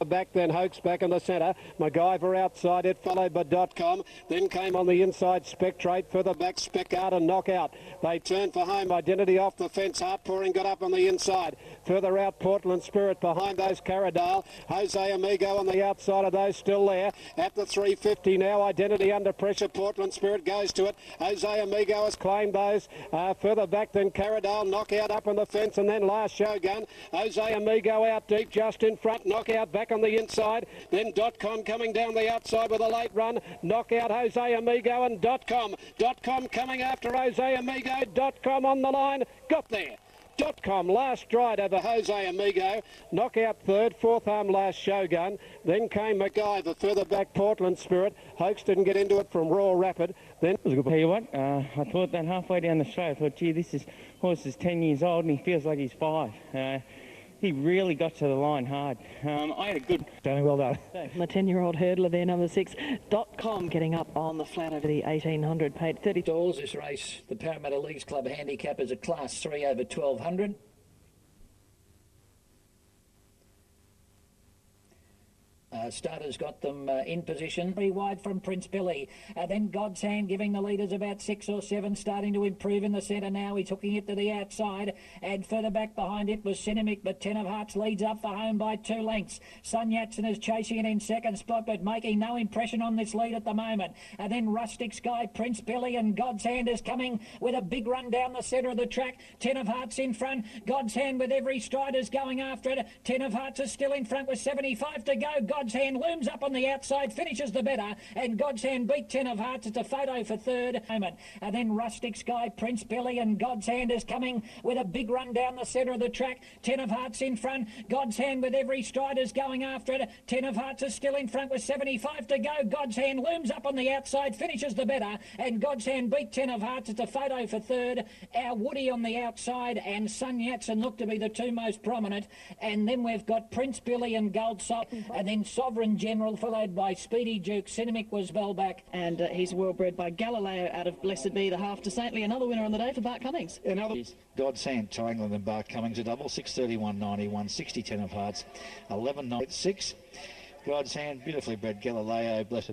Back then, Hoax back in the centre. MacGyver outside it, followed by .com. Then came on the inside Spectrate. Further back, Specard and Knockout. They turned for home. Identity off the fence. Heart Pouring got up on the inside. Further out, Portland Spirit behind those. Caradale. Jose Amigo on the outside of those still there. At the 350 now. Identity under pressure. Portland Spirit goes to it. Jose Amigo has claimed those. Further back than Caradale. Knockout up on the fence. And then Last Shogun. Jose Amigo out deep just in front. Knockout back on the inside. Then .com coming down the outside with a late run. Knockout Jose Amigo and .com. .com coming after Jose Amigo. .com on the line. Got there. .com last stride over Jose Amigo. Knockout third. Fourth arm Last Shogun. Then came MacGyver. Further back Portland Spirit. Hoax didn't get into it from Raw Rapid. Then tell you what, I thought that halfway down the straight, I thought, gee, horse is 10 years old and he feels like he's 5. He really got to the line hard. I had a good... Well done. The 10-year-old hurdler there, number 6. .com getting up on the flat over the 1800, paid 30. Stalls this race. The Parramatta Leagues Club handicap is a Class 3 over 1200. Starters got them in position. Pretty wide from Prince Billy. Then God's Hand giving the leaders about 6 or 7, starting to improve in the centre now. He's hooking it to the outside. And further back behind it was Cinematic, but 10 of Hearts leads up for home by 2 lengths. Sun Yatsen is chasing it in second spot, but making no impression on this lead at the moment. And then Rustic Sky, Prince Billy and God's Hand is coming with a big run down the centre of the track. 10 of Hearts in front. God's Hand with every stride is going after it. 10 of Hearts is still in front with 75 to go. God's Hand looms up on the outside, finishes the better, and God's Hand beat 10 of Hearts. It's a photo for third. And then Rustic Sky, Prince Billy and God's Hand is coming with a big run down the centre of the track. 10 of Hearts in front. God's Hand with every stride is going after it. 10 of Hearts is still in front with 75 to go. God's Hand looms up on the outside, finishes the better, and God's Hand beat 10 of Hearts. It's a photo for third. Our Woody on the outside and Sun Yatsen look to be the 2 most prominent. And then we've got Prince Billy and Gold Sock, and then Sovereign General, followed by Speedy Duke. Cinematic was well back. And he's well bred by Galileo out of Blessed Be the Half to Saintly. Another winner on the day for Bart Cummings. God's Hand, Tyngland and Bart Cummings a double. 6:31.91, 60 10 of Hearts. 11.96. God's Hand, beautifully bred Galileo, Blessed.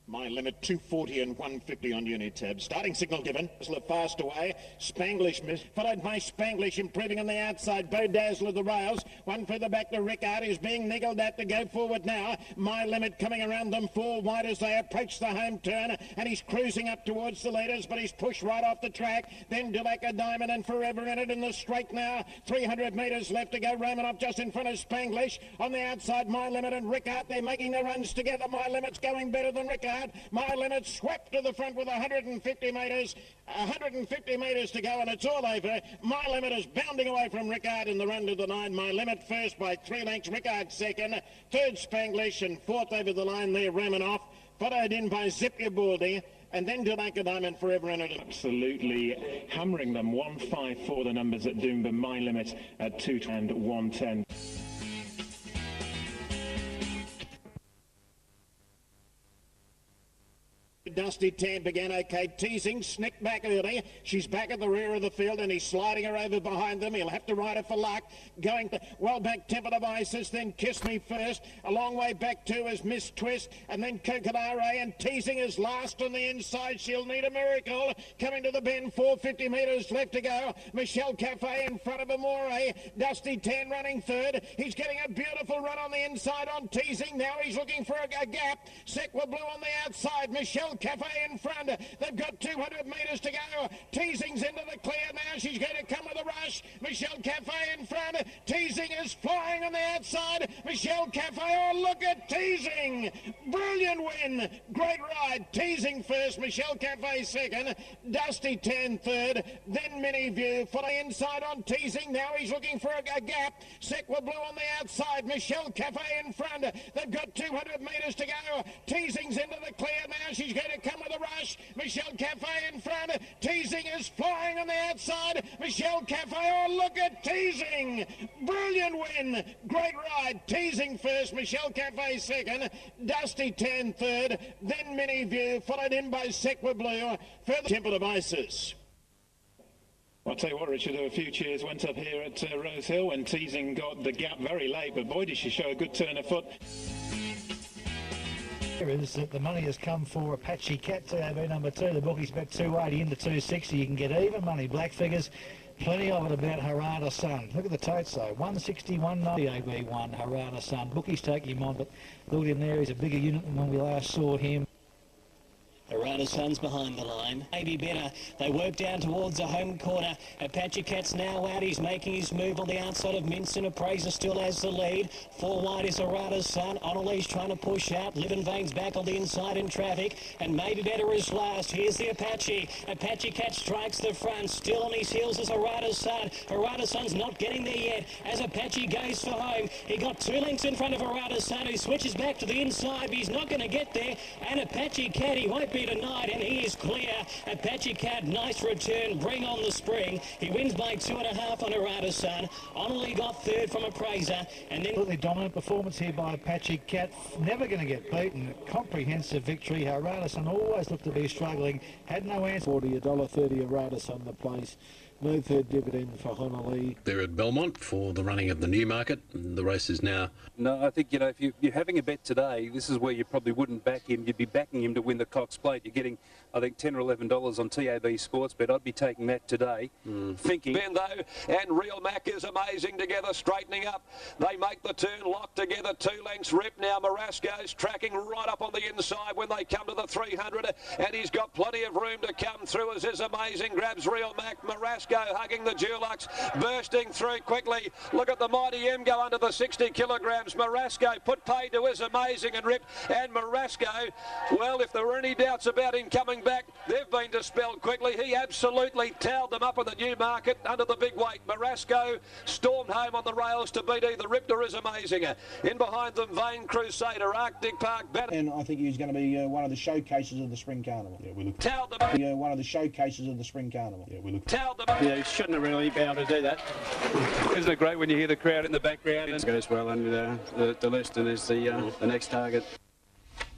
My limit 240 and 150 on Unitab. Starting signal given. Fast away. Spanglish followed by Spanglish improving on the outside. Bo Dazzler the rails. One further back to Rickard is being niggled at to go forward now. My limit coming around them 4 wide as they approach the home turn, and he's cruising up towards the leaders, but he's pushed right off the track. Then Dulaka Diamond and Forever in it in the straight now. 300 metres left to go. Romanoff just in front of Spanglish. On the outside, My Limit and Rickard. They're making the runs together. My Limit's going better than Rickard. My Limit swept to the front with 150 metres. 150 metres to go and it's all over. My Limit is bounding away from Rickard in the run to the line. My Limit first by 3 lengths. Rickard second. Third Spanglish and fourth over the line there Romanoff. Followed in by Zip Your Baldy. And then Dulaka Diamond Forever in it. Absolutely hammering them. 154 the numbers at Doomben. My Limit at 2 and 110. Dusty Tan began okay, teasing, snicked back early. She's back at the rear of the field and he's sliding her over behind them. He'll have to ride her for luck. Going well back, Temple of Isis, then Kiss Me First. A long way back too is Miss Twist, and then Kokonare, and teasing is last on the inside. She'll need a miracle. Coming to the bend, 450 metres left to go. Michelle Cafe in front of Amore. Dusty Tan running third. He's getting a beautiful run on the inside on teasing. Now he's looking for a gap. Sequa Blue on the outside. Michelle Cafe in front. They've got 200 metres to go. Teasing's into the clear now. She's going to come with a rush. Michelle Cafe in front. Teasing is flying on the outside. Michelle Cafe, oh look at Teasing. Brilliant win. Great ride. Teasing first. Michelle Cafe second. Dusty Tan third. Then Mini View. Fully inside on Teasing. Now he's looking for a gap. Sequa Blue on the outside. Michelle Cafe in front. They've got 200 metres to go. Teasing's into the clear now. She's going to come with a rush. Michelle Cafe in front. Teasing is flying on the outside. Michelle Cafe, oh look at Teasing. Brilliant win. Great ride. Teasing first. Michelle Cafe second. Dusty Tan third. Then Mini View. Followed in by Sequa Blue. Further Temple of Isis. I'll tell you what, Richard, a few cheers went up here at Rose Hill when Teasing got the gap very late, but boy, did she show a good turn of foot. Is that the money has come for Apache Cat, TAB number 2. The bookies bet 280 into 260. You can get even money, black figures. Plenty of it about Harada Sun. Look at the totes though. 161, TAB1, Harada Sun. Bookies take him on, but look at him there. He's a bigger unit than when we last saw him. Harada Sun's behind the line. Maybe better. They work down towards the home corner. Apache Cat's now out. He's making his move on the outside of Minson. Appraiser still has the lead. 4 wide is Harada Sun. Onalee's trying to push out. Living Veins back on the inside in traffic. And Maybe Better is last. Here's the Apache. Apache Cat strikes the front. Still on his heels is Harada Sun. Harada Sun's not getting there yet. As Apache goes for home, he got 2 lengths in front of Harada Sun, who switches back to the inside, but he's not going to get there. And Apache Cat, he won't be denied, and he is clear. Apache Cat, nice return, bring on the spring. He wins by 2.5 on Harada Sun. Onalee got 3rd from Appraiser, and then... Absolutely dominant performance here by Apache Cat. Never going to get beaten. Comprehensive victory. Harada Sun always looked to be struggling. Had no answer. $40.30 Harada Sun the place. No third dividend for Onalee. They're at Belmont for the running of the Newmarket. The race is now... No, I think, you know, if you're having a bet today, this is where you probably wouldn't back him. You'd be backing him to win the Cox Plate. You're getting, I think, $10 or $11 on TAB Sports Bet. I'd be taking that today. Thinking... Bendo and Real Mac is amazing together, straightening up. They make the turn, locked together, 2 lengths rip now. Marasco's tracking right up on the inside when they come to the 300, and he's got plenty of room to come through as is amazing. Grabs Real Mac. Marasco hugging the Dulux, bursting through quickly. Look at the Mighty M go under the 60 kilograms. Marasco put paid to is amazing and ripped. And Marasco, well, if there were any doubts about him coming back, they've been dispelled quickly. He absolutely towed them up in the Newmarket under the big weight. Marasco stormed home on the rails to beat either ripped or is amazing. In behind them, Vain Crusader, Arctic Park, Banner. And I think he's going to be one of the showcases of the Spring Carnival. Yeah, we look. Towed them up. One of the showcases of the Spring Carnival. Yeah, we look. Towed them up. Yeah, shouldn't have really been able to do that. Isn't it great when you hear the crowd in the background? It goes well, and the Liston is the next target.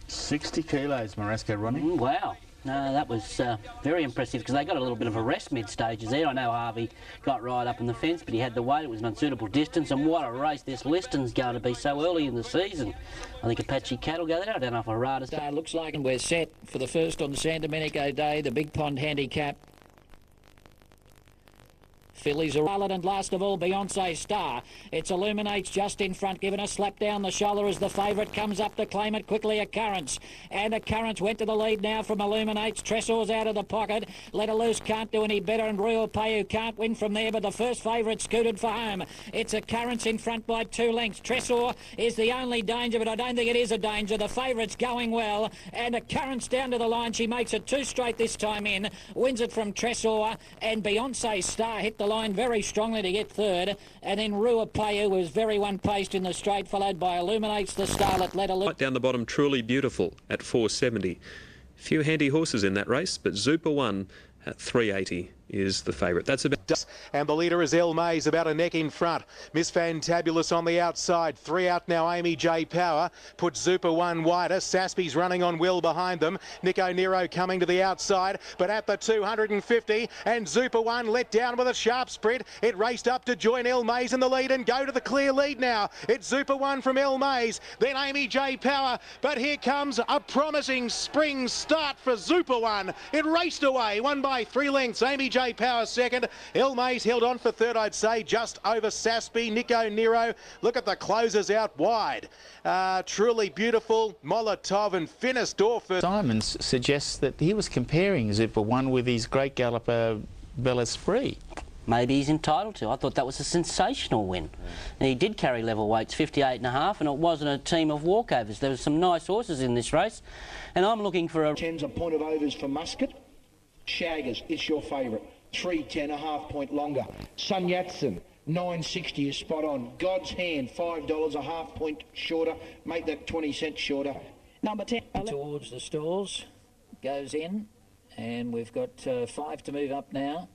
60 kilos, Marasco running. Wow. No, that was very impressive because they got a little bit of a rest mid-stages there. I know Harvey got right up in the fence, but he had the weight. It was an unsuitable distance, and what a race this Liston's going to be so early in the season. I think Apache Cat will go there. I don't know if Harada... Looks like we're set for the first on the San Domenico Day, the Big Pond Handicap. Fillies are solid, and last of all, Beyonce Star. It illuminates just in front, giving a slap down the shoulder as the favourite comes up to claim it quickly. Occurrence, and Occurrence went to the lead now from Illuminates. Tressor's out of the pocket. Let Her Loose can't do any better, and Royal Payu can't win from there, but the first favourite scooted for home. It's Occurrence in front by 2 lengths. Tressor is the only danger, but I don't think it is a danger. The favourite's going well, and Occurrence down to the line. She makes it 2 straight this time in, wins it from Tressor, and Beyonce Star hit the line very strongly to get 3rd, and then Rua Payu was very one-paced in the straight, followed by Illuminates the Starlet. Right down the bottom, Truly Beautiful at 470. Few handy horses in that race, but Zupa 1 at 380 is the favourite. That's about... And the leader is El Mays, about a neck in front. Miss Fantabulous on the outside. 3 out now, Amy J. Power. Put Zupa 1 wider. Saspy's running on Will behind them. Nico Nero coming to the outside, but at the 250, and Zupa 1 let down with a sharp sprint. It raced up to join El Mays in the lead and go to the clear lead now. It's Zupa 1 from El Mays, then Amy J. Power, but here comes a promising spring start for Zupa 1. It raced away, won by 3 lengths. Amy J. Power second. El Mays held on for 3rd, I'd say, just over Saspy. Nico Nero. Look at the closers out wide. Truly Beautiful, Molotov, and Finnis Dorfer. Simons suggests that he was comparing Zupa 1 with his great galloper Bel Esprit. Maybe he's entitled to. I thought that was a sensational win. And he did carry level weights, 58.5, and it wasn't a team of walkovers. There were some nice horses in this race, and I'm looking for a... 10's a point of overs for Muscat. Shaggers, it's your favourite. 3.10, a half point longer. Sun Yatsen, 9.60 is spot on. God's Hand, $5, a half point shorter. Make that 20 cents shorter. Number 10. Towards the stalls, goes in, and we've got 5 to move up now.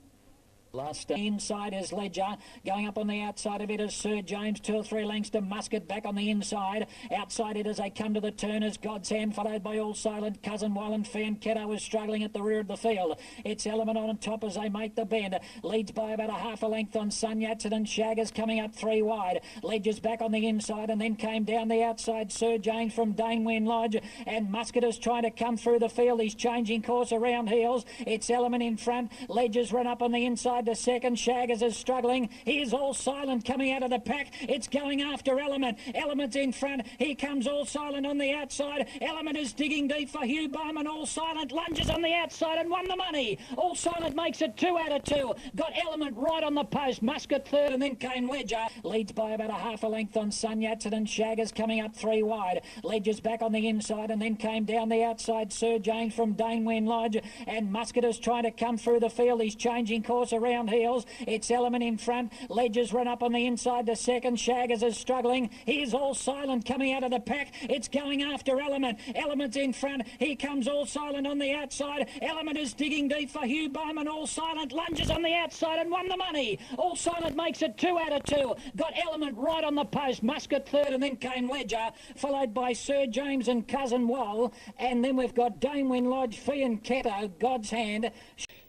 Last inside is Ledger. Going up on the outside of it is Sir James. 2 or 3 lengths to Muscat back on the inside. Outside it as they come to the turn is God's Hand, followed by All Silent, Cousin Wallen. Fianchetto is struggling at the rear of the field. It's Element on top as they make the bend. Leads by about a half a length on Sun Yatsen, and Shaggers coming up 3 wide. Ledger's back on the inside and then came down the outside Sir James from Danewin Lodge, and Muscat is trying to come through the field. He's changing course around heels. It's Element in front. Ledger's run up on the inside to second. Shaggers is struggling. Here's All Silent coming out of the pack. It's going after Element. Element's in front. Here comes All Silent on the outside. Element is digging deep for Hugh Bowman. All Silent lunges on the outside and won the money. All Silent makes it 2 out of 2. Got Element right on the post. Muscat third, and then came Ledger. Leads by about a half a length on Sun Yatsen, and Shaggers coming up 3 wide. Ledger's back on the inside and then came down the outside Sir James from Danewin Lodge, and Muscat is trying to come through the field. He's changing course around heels. It's Element in front. Ledger's run up on the inside to second. Shaggers is struggling. Here's All Silent coming out of the pack. It's going after Element. Element's in front. Here comes All Silent on the outside. Element is digging deep for Hugh Bowman. All Silent lunges on the outside and won the money. All Silent makes it 2 out of 2. Got Element right on the post. Muscat third, and then came Ledger, followed by Sir James and Cousin Wall. And then we've got Danewin Lodge, Fianchetto, God's Hand.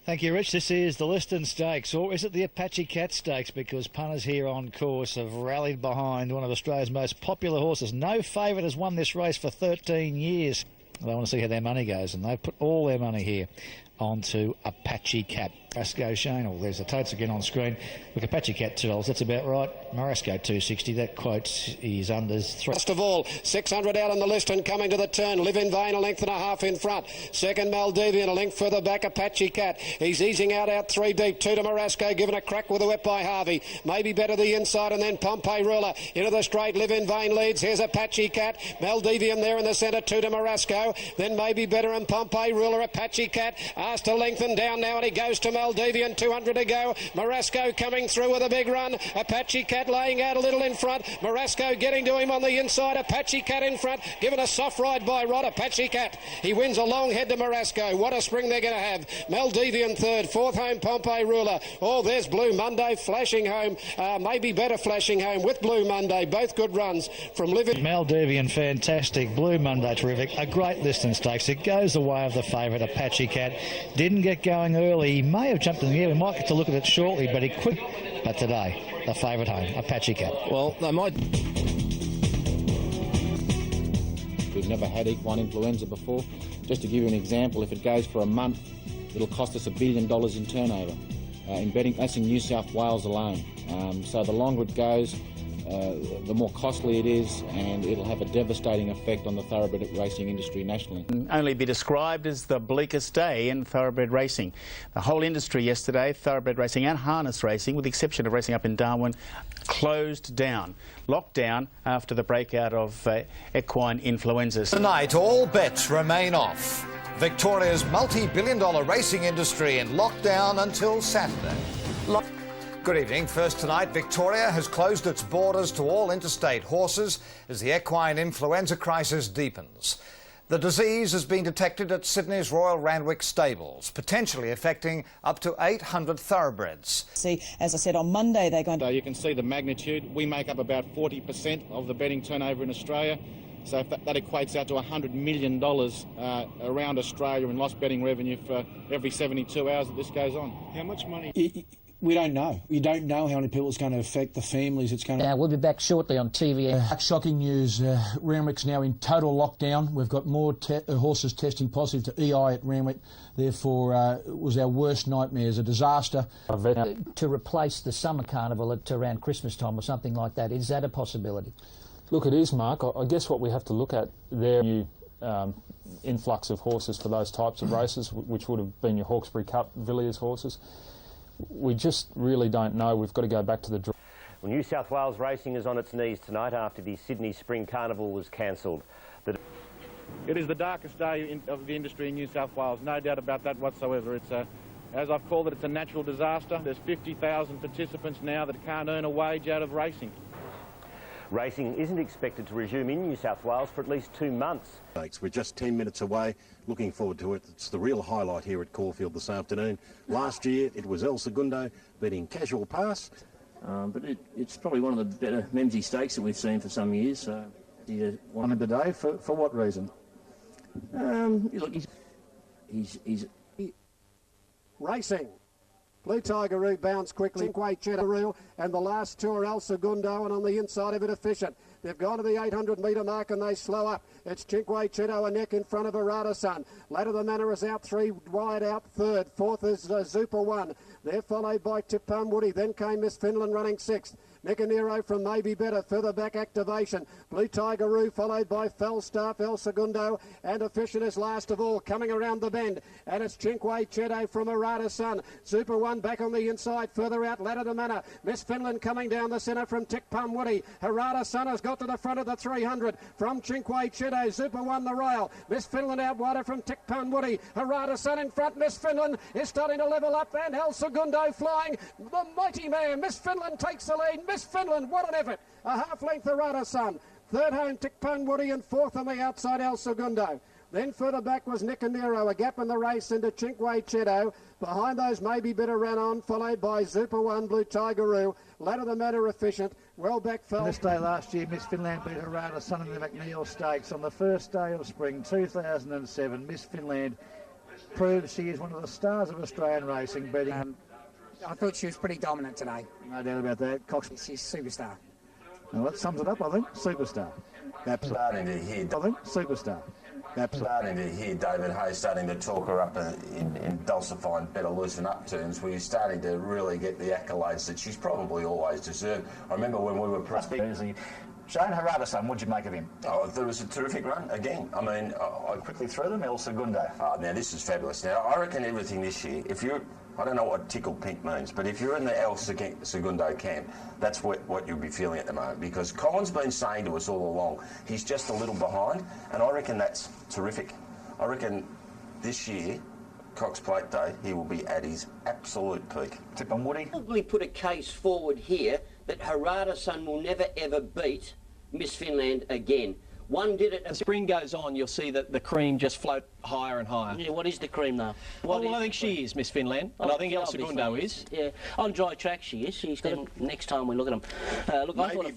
Thank you, Rich. This is the Liston Stakes, or is it the Apache Cat Stakes? Because punters here on course have rallied behind one of Australia's most popular horses. No favourite has won this race for 13 years. They want to see how their money goes, and they've put all their money here onto Apache Cat. Marasco Shane, oh, there's the totes again on screen. Look, Apache Cat $2, that's about right. Marasco $2.60, that quotes his unders. First of all, 600 out on the list and coming to the turn. Live in Vain, a length and a half in front. Second, Maldivian, a length further back, Apache Cat. He's easing out 3 deep. 2 to Marasco, given a crack with a whip by Harvey. Maybe better the inside, and then Pompey Ruler. Into the straight, Live in Vain leads. Here's Apache Cat. Maldivian there in the centre, 2 to Marasco. Then maybe better and Pompey Ruler. Apache Cat asked to lengthen down now, and he goes to Maldivian. 200 to go. Marasco coming through with a big run. Apache Cat laying out a little in front. Marasco getting to him on the inside. Apache Cat in front, given a soft ride by Rod. Apache Cat, he wins a long head to Marasco. What a spring they're going to have. Maldivian third, fourth home Pompey Ruler. Oh, there's Blue Monday flashing home. Maybe better flashing home with Blue Monday. Both good runs from Living. Maldivian fantastic, Blue Monday terrific. A great Liston Stakes. It goes the way of the favourite Apache Cat. Didn't get going early. He may have jumped in the air. We might get to look at it shortly, but he quit. But today, the favourite home, Apache Cat. Well, they might. We've never had equine influenza before. Just to give you an example, if it goes for a month, it'll cost us $1 billion in turnover in betting. That's in New South Wales alone. So the longer it goes, the more costly it is, and it'll have a devastating effect on the thoroughbred racing industry nationally. Only be described as the bleakest day in thoroughbred racing. The whole industry yesterday, thoroughbred racing and harness racing, with the exception of racing up in Darwin, closed down, locked down after the breakout of equine influenza. Tonight, all bets remain off. Victoria's multi-billion-dollar racing industry in lockdown until Saturday. Good evening. First tonight, Victoria has closed its borders to all interstate horses as the equine influenza crisis deepens. The disease has been detected at Sydney's Royal Randwick stables, potentially affecting up to 800 thoroughbreds. See, as I said, on Monday they're going to... So you can see the magnitude. We make up about 40% of the betting turnover in Australia. So if that equates out to $100 million around Australia in lost betting revenue for every 72 hours that this goes on. How much money? We don't know. We don't know how many people it's going to affect, the families it's going to... We'll be back shortly on TV. Shocking news. Randwick's now in total lockdown. We've got more horses testing positive to EI at Randwick. Therefore, it was our worst nightmare. It's a disaster. To replace the summer carnival at around Christmas time or something like that, is that a possibility? Look, it is, Mark. I guess what we have to look at there, new influx of horses for those types of races, which would have been your Hawkesbury Cup, Villiers horses. We just really don't know. We've got to go back to the... Well, New South Wales racing is on its knees tonight after the Sydney Spring Carnival was cancelled. It is the darkest day of the industry in New South Wales, no doubt about that whatsoever. It's as I've called it, it's a natural disaster. There's 50,000 participants now that can't earn a wage out of racing. Racing isn't expected to resume in New South Wales for at least 2 months. We're just 10 minutes away. Looking forward to it. It's the real highlight here at Caulfield this afternoon. Last year it was El Segundo beating Casual Pass. But it's probably one of the better Memsey Stakes that we've seen for some years. So, on him today for what reason? Look, he's Racing. Blue Tigeroo bounced quickly. Cinque Cheddar, and the last two are El Segundo, and on the inside of it, Efficient. They've gone to the 800 metre mark and they slow up. It's Cinque Cheddar, a neck in front of Arata Sun. Ladder the Manor is out 3 wide out third. Fourth is Zupa 1. They're followed by Tip Palm Woody. Then came Miss Finland running 6th. Mecanero from Maybe Better, further back Activation. Blue Tigeroo followed by Falstaff, El Segundo, and Efficient is last of all, coming around the bend. And it's Cinque Cheddar from Arata Sun. Super 1 back on the inside, further out Ladder the Manor. Miss Finland coming down the centre from Tip Palm Woody. Arata Sun has got to the front of the 300 from Cinque Cheddar. Super 1 the rail. Miss Finland out wider from Tip Palm Woody. Arata Sun in front. Miss Finland is starting to level up, and El Segundo flying. The mighty man, Miss Finland takes the lead. Miss Finland, what an effort. A half-length Arata Sun. Third home, Tip Palm Woody, and fourth on the outside, El Segundo. Then further back was Nicanero, a gap in the race into Cinque Cheddar. Behind those, Maybe Better ran on, followed by Zupa 1, Blue Tigeroo. Ladder the Matter Efficient. Well back fell. This day last year, Miss Finland beat Arata Sun in the McNeil Stakes. On the first day of spring 2007, Miss Finland proved she is one of the stars of Australian racing, beating... I thought she was pretty dominant today. No doubt about that. Cox. She's superstar. Well, that sums it up, I think. Superstar. Starting to hear. I think superstar. Starting to hear David Hayes starting to talk her up in dulcifying, better loosen up terms. We're starting to really get the accolades that she's probably always deserved. I remember when we were Shane Arata Sun, what'd you make of him? Oh, there was a terrific run again. I mean, I quickly threw them, El Segundo. Oh, now this is fabulous. Now I reckon everything this year. If you're, I don't know what tickle pink means, but if you're in the El Segundo camp, that's what you'll be feeling at the moment. Because Colin's been saying to us all along, he's just a little behind, and I reckon that's terrific. I reckon this year, Cox Plate Day, he will be at his absolute peak. Tip on Woody. Probably put a case forward here that Arata Sun will never ever beat Miss Finland again. One did it. As spring goes on, you'll see that the cream just float higher and higher. Yeah, what is the cream though? Well, I think she is Miss Finland, and I think El Segundo is. Yeah, on dry track she is. She's got next time we look at them. Look, I thought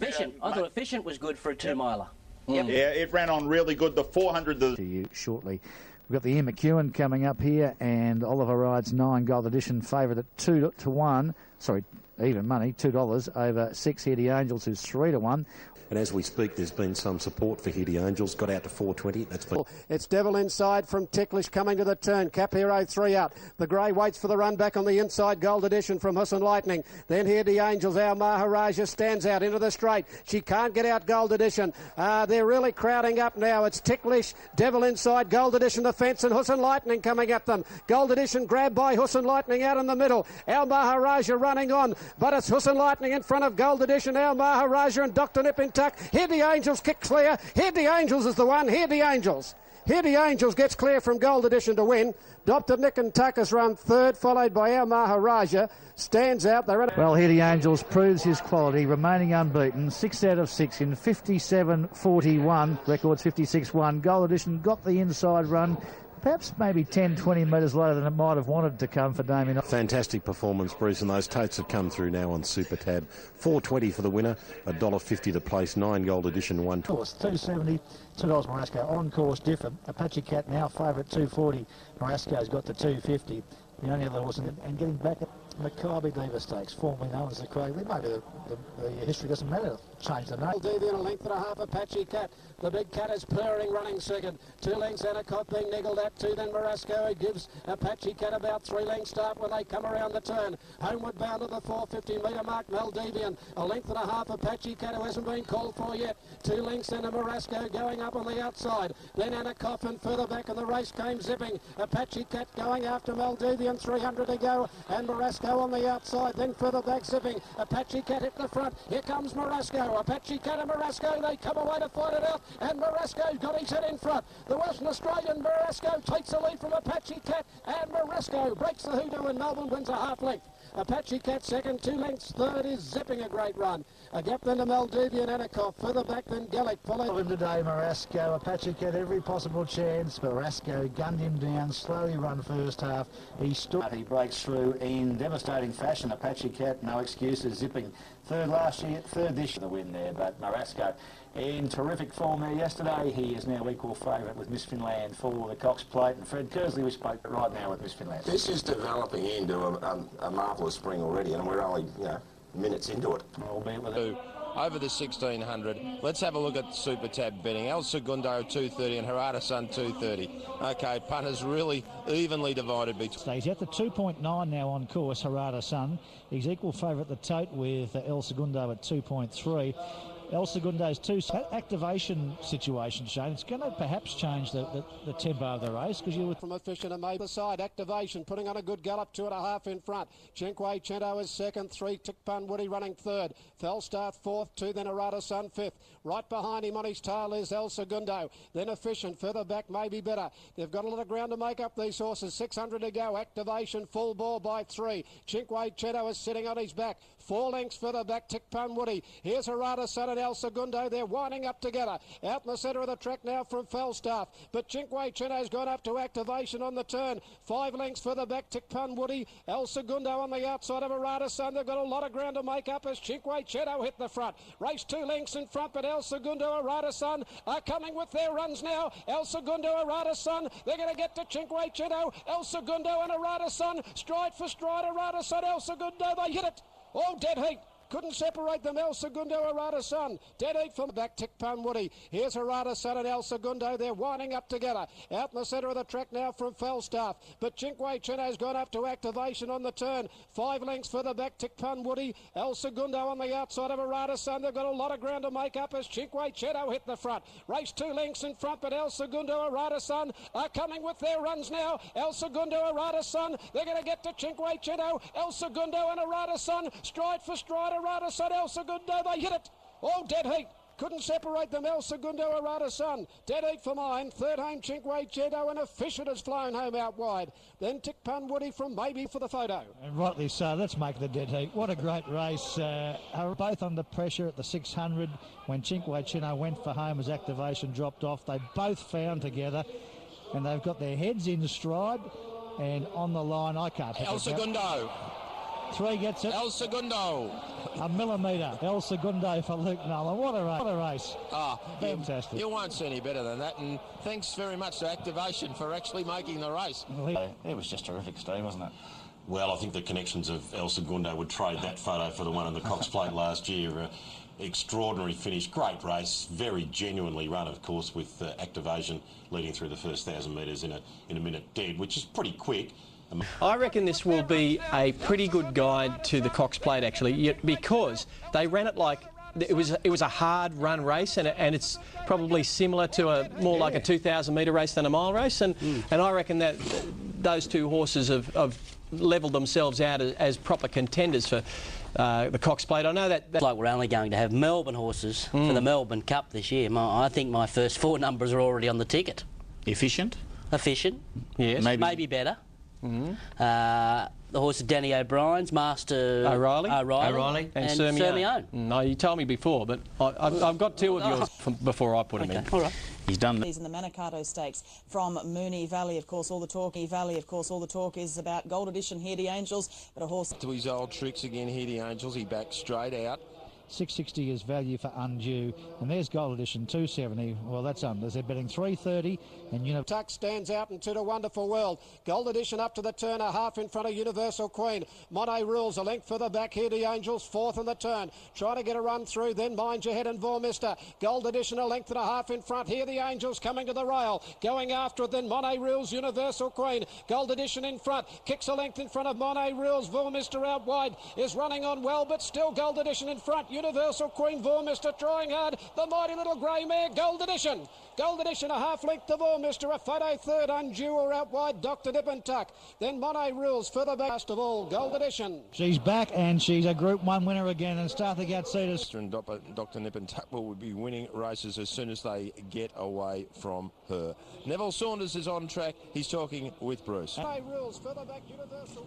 Efficient was good for a 2-miler. Yep. Yeah, it ran on really good. The 400. To you shortly. We've got the Ian McEwen coming up here, and Oliver Rides 9 Gold Edition favourite at 2 to 1. Sorry, even money, $2 over 6 Here the Angels, who's 3 to 1. And as we speak, there's been some support for Hitty Angels. Got out to 420. That's been... It's Devil Inside from Ticklish coming to the turn. Cap Hero 3 out. The grey waits for the run back on the inside. Gold Edition from Husson Lightning. Then here the Angels. Our Maharaja stands out into the straight. She can't get out Gold Edition. They're really crowding up now. It's Ticklish, Devil Inside, Gold Edition the fence, and Husson Lightning coming at them. Gold Edition grabbed by Husson Lightning out in the middle. Our Maharaja running on, but it's Husson Lightning in front of Gold Edition. Our Maharaja and Dr. Nip in tuck. Here the Angels kick clear. Here the Angels is the one. Here the Angels. Here the Angels gets clear from Gold Edition to win. Dr. Nick and Tuck has run third, followed by Our Maharaja. Stands out. Well, Here the Angels proves his quality, remaining unbeaten. 6 out of 6 in 57.41. Records 56.1. Gold Edition got the inside run. Perhaps maybe 10, 20 metres later than it might have wanted to come for Damien. Fantastic performance, Bruce, and those totes have come through now on Super Tab. $4.20 for the winner, $1.50 to place, 9 Gold Edition, $1.20. $2.70, $2 Morasco. On course different. Apache Cat now favourite $2.40. Morasco's got the $2.50. The only other horse, and getting back at Maccabi Diva Stakes, formerly known as the Craigly. Maybe the history doesn't matter. Change the name. Devian, a length and a half. Apache Cat. The big cat is purring, running second. 2 lengths and a cop being niggled at 2. Then Morasco gives Apache Cat about 3 lengths start when they come around the turn. Homeward bound to the 450 metre mark. Maldivian. A length and a half. Apache Cat, who hasn't been called for yet. 2 lengths and a Morasco going up on the outside. Then Anna Coffin further back in the race came zipping. Apache Cat going after Maldivian. 300 to go. And Morasco on the outside. Then further back zipping. Apache Cat hit the front. Here comes Morasco. Apache Cat and Morasco. They come away to fight it out. And Morasco's got his head in front. The Western Australian Morasco takes the lead from Apache Cat, and Morasco breaks the hoodoo in Melbourne, wins a half length. Apache Cat second, 2 lengths. Third is Zipping, a great run. A gap then to Maldivian Anakoff. Further back than Gallic. Follow him today, Marasco. Apache Cat, every possible chance. Marasco gunned him down, slowly run first half. He stood. He breaks through in devastating fashion. Apache Cat, no excuses. Zipping third last year, third this year, the win there. But Marasco in terrific form there yesterday. He is now equal favourite with Miss Finland for the Cox Plate. And Fred Kersley, we spoke right now with Miss Finland. This is developing into a marvellous spring already, and we're only, minutes into it. Albeit with over the 1600. Let's have a look at Super Tab betting. El Segundo 230 and Harada Sun 230. Okay, punters really evenly divided between. He's at the 2.9 now on course, Harada Sun. He's equal favourite at the tote with El Segundo at 2.3. El Segundo's activation situation, Shane, it's going to perhaps change the tempo of the race, because you would... From Efficient and Maybe side, Activation putting on a good gallop, 2.5 in front. Chinque Chento is second, 3 Tickpun Woody running third. Fellstart fourth, 2 then Harada Sun fifth. Right behind him on his tail is El Segundo. Then Efficient, further back Maybe Better. They've got a lot of ground to make up, these horses. 600 to go. Activation full ball by 3. Chinque Chento is sitting on his back. 4 lengths further back, Tickpun Woody. Here's Harada Sun and El Segundo. They're winding up together. Out in the centre of the track now from Falstaff. But Chinque Chento's gone up to Activation on the turn. 5 lengths further back, Tickpun Woody. El Segundo on the outside of Harada Sun. They've got a lot of ground to make up as Chinque Chento hit the front. Race 2 lengths in front, but El Segundo, Harada Sun are coming with their runs now. El Segundo, Harada Sun. They're going to get to Chinque Chento. El Segundo and Harada Sun. Stride for stride, Harada Sun, El Segundo. They hit it. Oh, dead heat. Couldn't separate them. El Segundo, Harada Sun. Dead heat from back, Tickpun Woody. Here's Harada Sun and El Segundo. They're winding up together. Out in the centre of the track now from Falstaff. But Chinque Chento's gone up to Activation on the turn. 5 lengths further back, Tickpun Woody. El Segundo on the outside of Harada Sun. They've got a lot of ground to make up as Chinque Chento hit the front. Race 2 lengths in front, but El Segundo, Harada Sun are coming with their runs now. El Segundo, Harada Sun. They're going to get to Chinque Chento. El Segundo and Harada Sun. Stride for stride, Harada Sun, El Segundo. They hit it. Oh, dead heat. Couldn't separate them. El Segundo, Harada Sun. Dead heat for mine. Third home, Chinque Chento, and Efficient has flown home out wide. Then Tickpun Woody from Maybe for the photo. And rightly so. Let's make the dead heat. What a great race. Both under pressure at the 600 when Chinque Chento went for home as Activation dropped off. They both found together, and they've got their heads in stride and on the line. I can't pick El Segundo. 3 gets it. El Segundo. A millimetre. El Segundo for Luke Nolan. What a race. Fantastic. You won't see any better than that. And thanks very much to Activation for actually making the race. It was just terrific, Steve, wasn't it? Well, I think the connections of El Segundo would trade that photo for the one on the Cox Plate last year. Extraordinary finish, great race, very genuinely run, of course, with Activation leading through the first 1,000 metres in a minute dead, which is pretty quick. I reckon this will be a pretty good guide to the Cox Plate, actually, because they ran it like it was a hard run race, and it's probably similar to more like a 2,000 metre race than a mile race, and I reckon that those two horses have levelled themselves out as proper contenders for the Cox Plate. I know that like we're only going to have Melbourne horses for the Melbourne Cup this year. I think my first 4 numbers are already on the ticket. Efficient, yes, maybe better. The horse of Danny O'Brien's, Master O'Reilly and Sirmione. No, you told me before, but I've got 2 of yours before I put him in. All right. He's done. He's in the Manikato Stakes from Moonee Valley. Of course, all the talk. All the talk is about Gold Edition, Here the Angels, but a horse to his old tricks again. Here the Angels. He backed straight out. 660 is value for Undue, and there's Gold Edition 270. Well, that's under. They're betting 330, and Tuck stands out into the Wonderful World. Gold Edition up to the turn, a half in front of Universal Queen. Monet Rules a length further back. Here the Angels, 4th in the turn, trying to get a run through. Then Mind Your Head and Vormister. Gold Edition a length and a half in front. Here the Angels coming to the rail, going after it. Then Monet Rules, Universal Queen. Gold Edition in front, kicks a length in front of Monet Rules. Vormister out wide is running on well, but still Gold Edition in front. Universal Queen Vormister trying hard. The mighty little grey mare, Gold Edition. Gold Edition, a half length of Vormister. A photo third, Undue or out wide, Dr. Nip and Tuck. Then Monet Rules further back. Last of all, Gold Edition. She's back and she's a Group 1 winner again, and Startha Gautsitas. And Dr. Nip and Tuck will be winning races as soon as they get away from her. Neville Saunders is on track. He's talking with Bruce.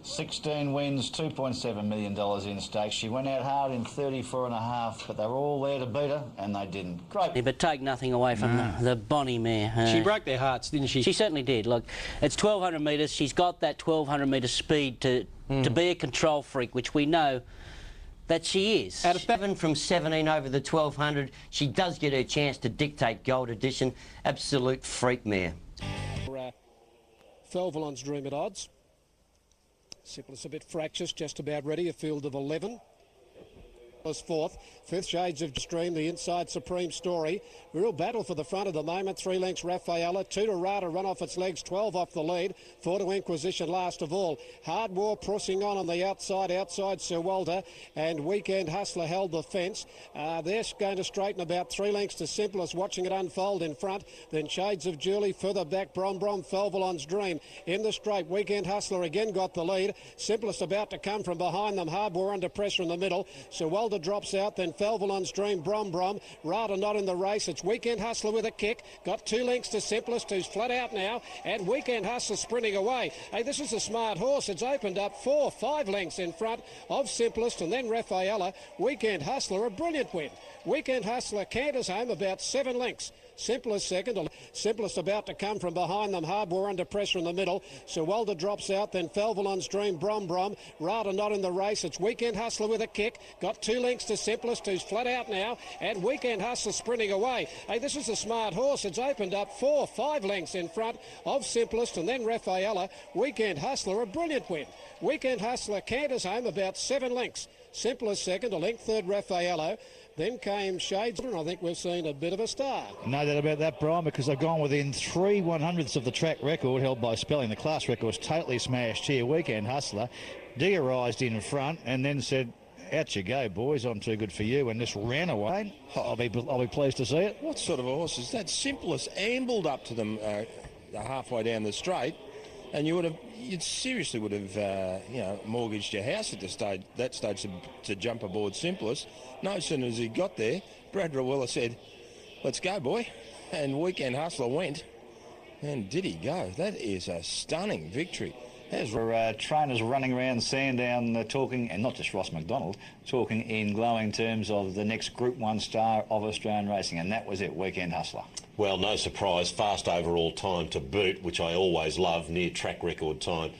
16 wins, $2.7 million in stakes. She went out hard in 34.5, but they were all there to beat her, and they didn't. Great. Yeah, but take nothing away from the Bonnie mare. She broke their hearts, didn't she? She certainly did. Look, it's 1,200 metres. She's got that 1,200 metre speed to be a control freak, which we know that she is. Out of 7 from 17 over the 1,200, she does get her chance to dictate Gold Edition. Absolute freak mare. Felvalon's Dream at odds. Simplest a bit fractious, just about ready. A field of 11. Fourth, Fifth Shades of Stream, the inside Supreme Story. Real battle for the front at the moment. 3 lengths Rafaela, 2 to Rada, run off its legs, 12 off the lead. 4 to Inquisition last of all. Hard War pressing on the outside Sir Walter, and Weekend Hustler held the fence. They're going to straighten about 3 lengths to Simplest, watching it unfold in front. Then Shades of Julie, further back Brom, Felvalon's Dream. In the straight, Weekend Hustler again got the lead. Simplest about to come from behind them. Hard War under pressure in the middle. Sir Walter drops out, then Felvalon's Dream, Brom. Rada not in the race. It's Weekend Hustler with a kick. Got 2 lengths to Simplest, who's flat out now, and Weekend Hustler sprinting away. Hey, this is a smart horse. It's opened up 5 lengths in front of Simplest, and then Rafaela. Weekend Hustler, a brilliant win. Weekend Hustler canters home about 7 lengths. Simplest second. Simplest about to come from behind them. Hard War under pressure in the middle. Sir Walter drops out. Then Felvalon's Dream, Brom. Rada not in the race. It's Weekend Hustler with a kick. Got 2 lengths to Simplest, who's flat out now. And Weekend Hustler sprinting away. Hey, this is a smart horse. It's opened up 5 lengths in front of Simplest, and then Rafaela. Weekend Hustler, a brilliant win. Weekend Hustler canters home about 7 lengths. Simplest second, a length third Rafaelo. Then came Shades, and I think we've seen a bit of a star. No doubt about that, Brian, because they've gone within 3 100ths of the track record held by Spelling. The class record was totally smashed here. Weekend Hustler diarised in front and then said, out you go, boys, I'm too good for you, and just ran away. I'll be pleased to see it. What sort of a horse is that? Simplest ambled up to them halfway down the straight, and you seriously would have, mortgaged your house at that stage to jump aboard Simplest. No sooner as he got there, Brad Rawiller said, let's go, boy. And Weekend Hustler went. And did he go? That is a stunning victory. There's trainers running around Sandown talking, and not just Ross McDonald, talking in glowing terms of the next Group 1 star of Australian racing, and that was it, Weekend Hustler. Well, no surprise, fast overall time to boot, which I always love, near track record time.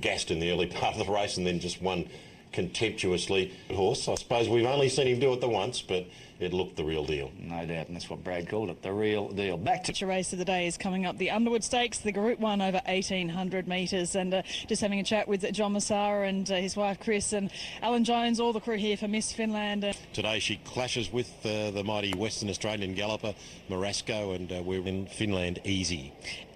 Gassed in the early part of the race and then just won contemptuously. Horse, I suppose we've only seen him do it the once, but it looked the real deal. No doubt, and that's what Brad called it, the real deal. Back to the race of the day is coming up, the Underwood Stakes, the Group 1 over 1,800 metres, and just having a chat with John Massara and his wife Chris and Alan Jones, all the crew here for Miss Finland. Today she clashes with the mighty Western Australian galloper Marasco, and we're in Finland easy.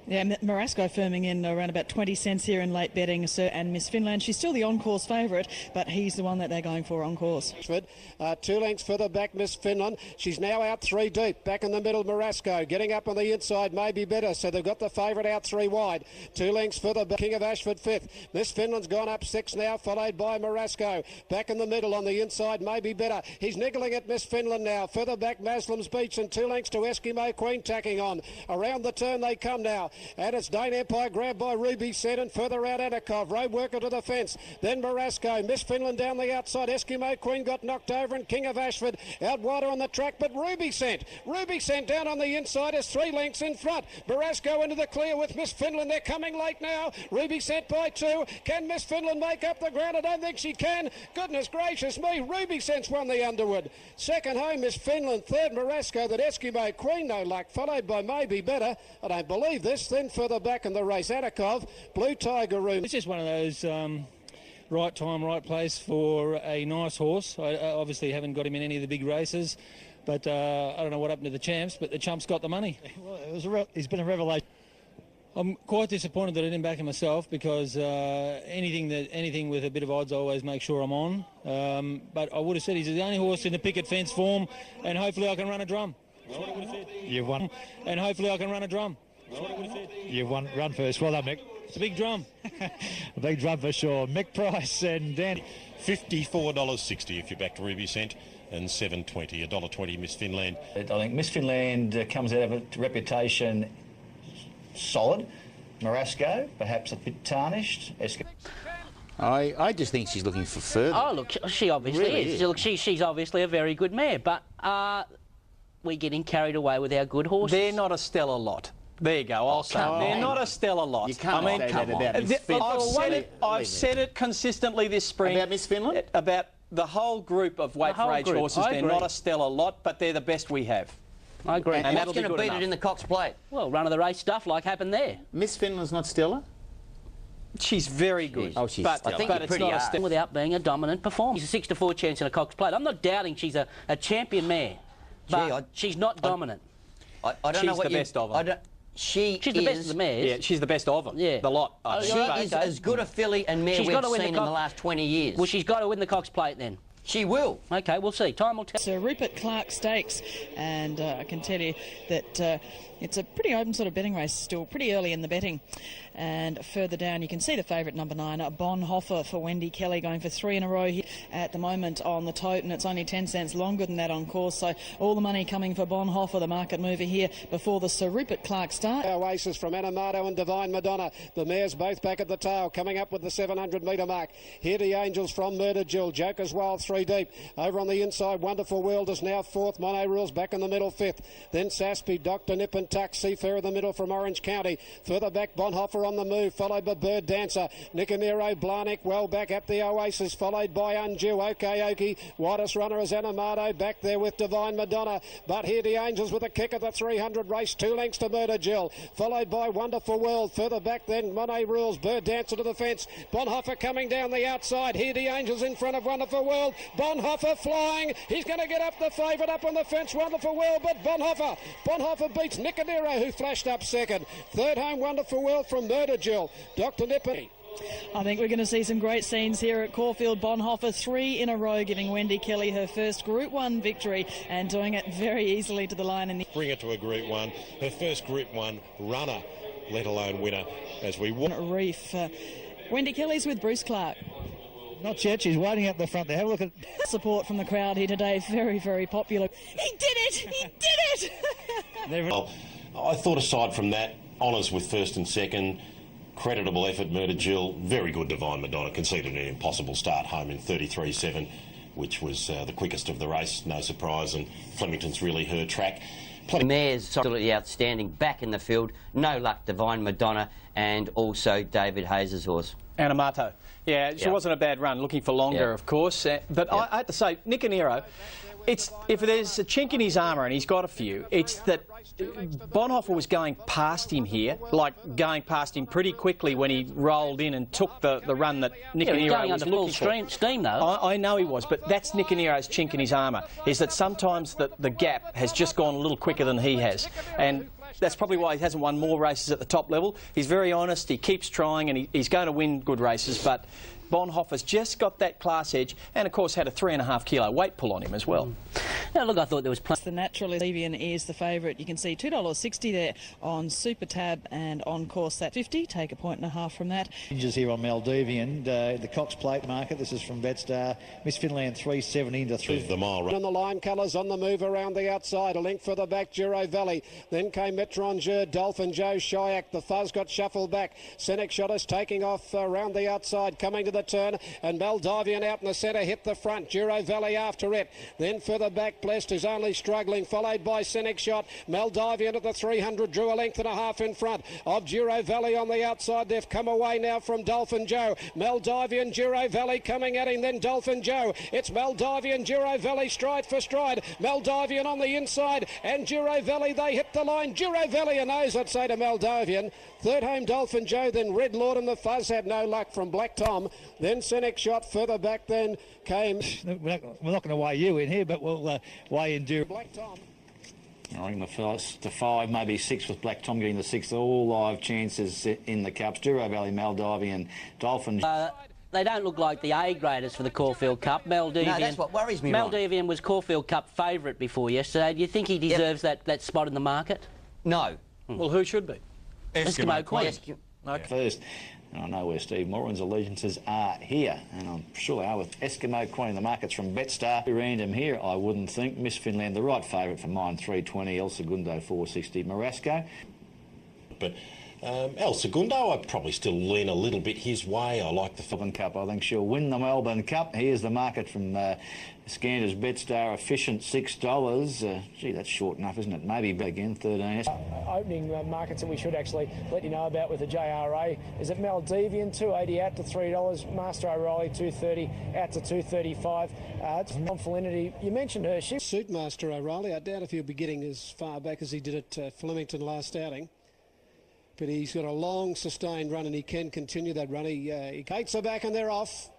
Yeah, Marasco firming in around about 20 cents here in late betting, Sir and Miss Finland. She's still the on-course favourite, but he's the one that they're going for on course. 2 lengths further back, Miss Finland. She's now out 3 deep. Back in the middle, Marasco. Getting up on the inside may be better, so they've got the favourite out 3 wide. 2 lengths further back, King of Ashford 5th. Miss Finland's gone up 6 now, followed by Marasco. Back in the middle on the inside may be better. He's niggling at Miss Finland now. Further back, Maslam's Beach, and 2 lengths to Eskimo Queen tacking on. Around the turn they come now. And it's Dane Empire grabbed by Ruby Set, and further out Anakov. Road Worker to the fence. Then Marasco. Miss Finland down the outside. Eskimo Queen got knocked over, and King of Ashford out wider on the track, but Ruby Scent down on the inside is 3 lengths in front. Marasco into the clear with Miss Finland. They're coming late now. Ruby Scent by 2. Can Miss Finland make up the ground? I don't think she can. Goodness gracious me. Ruby Scent's won the Underwood. Second home, Miss Finland. Third, Marasco. That Eskimo Queen, no luck. Followed by Maybe Better. I don't believe this. Then further back in the race, Anakov, Blue Tiger Room. It's just one of those right time, right place for a nice horse. I obviously haven't got him in any of the big races, but I don't know what happened to the champs, but the Chump's got the money. Well, he's been a revelation. I'm quite disappointed that I didn't back him myself because anything with a bit of odds, I always make sure I'm on. But I would have said he's the only horse in the picket fence form, and hopefully I can run a drum. That's what I would have said. You've won. And hopefully I can run a drum. That's what I would have said. You've won. Run first. Well done, Mick. It's a big drum. A big drum for sure. Mick Price and Dan. $54.60 if you're back to Ruby Cent, and $7.20, $1.20 Miss Finland. I think Miss Finland comes out of a reputation solid. Marasco, perhaps a bit tarnished. I just think she's looking for further. Oh, look, she obviously Really is. is. Look, she's obviously a very good mare, but we're getting carried away with our good horses. They're not a stellar lot. There you go. I'll say come they're on. not a stellar lot. You can't say that about Miss Finland. I've said it consistently this spring. About Miss Finland? About the whole group of weight for age horses. They're not a stellar lot, but they're the best we have. I agree. And What's that'll be going to good beat enough. it in the Cox Plate? Well, run of the race stuff like happened there. Miss Finland's not stellar? She's very good. Oh, she's but, stellar. I think but you're it's pretty not a hard stellar. without being a dominant performer. She's a 6-4 chance in a Cox Plate. I'm not doubting she's a champion mare, but she's not dominant. I don't She's know what the best of them. She's the best of the mares. Yeah, she's the best of them. Yeah. The lot. She is as good a filly and mare She's we've got to win seen the in the last 20 years. Well, she's got to win the Cox Plate then. She will. Okay, we'll see. Time will tell. Sir Rupert Clark Stakes, and I can tell you that it's a pretty open sort of betting race still, pretty early in the betting. And further down, you can see the favourite, number 9, Bonhoeffer for Wendy Kelly, going for 3 in a row here at the moment on the tote, and it's only 10 cents longer than that on course. So all the money coming for Bonhoeffer, the market mover here before the Sir Rupert Clark start. Oasis from Anamato and Divine Madonna. The mares both back at the tail, coming up with the 700-metre mark. Here the Angels from Murder Jill. Joker's Wild 3 deep. Over on the inside, Wonderful World is now 4th. Mono Rules back in the middle, 5th. Then Saspy, Dr. Nip and Tuck. Seafarer in the middle from Orange County. Further back, Bonhoeffer on the move, followed by Bird Dancer. Nicanero, Blarnick well back at the Oasis, followed by Undue. Okie. Widest runner is Anamato, back there with Divine Madonna. But here the Angels with a kick at the 300 race, 2 lengths to Murder Jill, followed by Wonderful World. Further back then, Monet Rules, Bird Dancer to the fence. Bonhoeffer coming down the outside. Here the Angels in front of Wonderful World. Bonhoeffer flying. He's going to get up the favourite up on the fence, Wonderful World, but Bonhoeffer beats Nicanero, who flashed up second. Third home, Wonderful World from Murder Jill. Dr. Nippy. I think we're going to see some great scenes here at Caulfield. Bonhoeffer 3 in a row, giving Wendy Kelly her first Group 1 victory and doing it very easily to the line in the... Bring it to a Group 1. Her first Group 1 runner, let alone winner, as we walk. Reef. Wendy Kelly's with Bruce Clark. Not yet. She's waiting up the front there. Have a look at... Support from the crowd here today. Very, very popular. He did it! He did it! Well, I thought aside from that, honours with first and second, creditable effort, Murder Jill, very good Divine Madonna, conceded an impossible start home in 33.7, which was the quickest of the race, no surprise, and Flemington's really her track. Mares absolutely outstanding, back in the field. No luck, Divine Madonna, and also David Hayes' horse. Anamato. Yeah, she wasn't a bad run, looking for longer, of course. But I have to say, Nicanero, if there's a chink in his armour, and he's got a few, it's that Bonhoeffer was going past him here, like going past him pretty quickly when he rolled in and took the run that Nicanero was looking for. Steam, though. I know he was, but that's Nicanero's chink in his armour, is that sometimes the gap has just gone a little quicker than he has. And that's probably why he hasn't won more races at the top level. He's very honest, he keeps trying, and he's going to win good races, but Bonhoeffer's just got that class edge, and of course had a 3.5 kilo weight pull on him as well. Now look, I thought there was plenty. The Naturalist Levian is the favourite. You can see $2.60 there on Super Tab, and on course that 50. Take a 1.5 from that. Hinges here on Maldivian, the Cox Plate market. This is from Betstar. Miss Finland 370 into 3. The mile run. On the line colours on the move around the outside. A link for the back, Giro Valley. Then came Metronjeur, Dolphin Joe, Shyak. The fuzz got shuffled back. Senex shot us taking off around the outside, coming to the turn, and Maldivian out in the centre hit the front. Giro Valley after it. Then further back, Blessed is only struggling, followed by Senex shot. Maldivian at the 300 drew a length and a half in front of Giro Valley on the outside. They've come away now from Dolphin Joe. Maldivian, Giro Valley coming at him, then Dolphin Joe. It's Maldivian, Giro Valley stride for stride. Maldivian on the inside, and Giro Valley, they hit the line. Giro Valley a nose, I'd say, to Maldivian. Third home, Dolphin Joe, then Red Lord and the Fuzz had no luck from Black Tom. Then Senex shot further back, then came... We're not going to weigh you in here, but we'll weigh in Black Tom. I think the first to 5, maybe 6 with Black Tom getting the 6th. All live chances in the Cups. Duro Valley, Maldivian, Dolphin. They don't look like the A graders for the Caulfield Cup. Maldivian, No, that's what worries me, Maldivian was Caulfield Cup favourite before yesterday. Do you think he deserves that spot in the market? No. Well, who should be? Eskimo Queen. First, and I know where Steve Moran's allegiances are here, and I'm sure they are with Eskimo Queen. The market's from Betstar. Random here, I wouldn't think. Miss Finland, the right favourite for mine, 320. El Segundo, 460. Marasco. But El Segundo, I'd probably still lean a little bit his way. I like the Melbourne Cup. I think she'll win the Melbourne Cup. Here's the market from Scander's Betstar, efficient $6. Gee, that's short enough, isn't it? Maybe again 13. Opening markets that we should actually let you know about with the JRA is that Maldivian $2.80 out to $3, Master O'Reilly $2.30 out to $2.35. It's from Felinity. You mentioned her. She suit Master O'Reilly. I doubt if he'll be getting as far back as he did at Flemington last outing. But he's got a long, sustained run, and he can continue that run. Gates are back and they're off.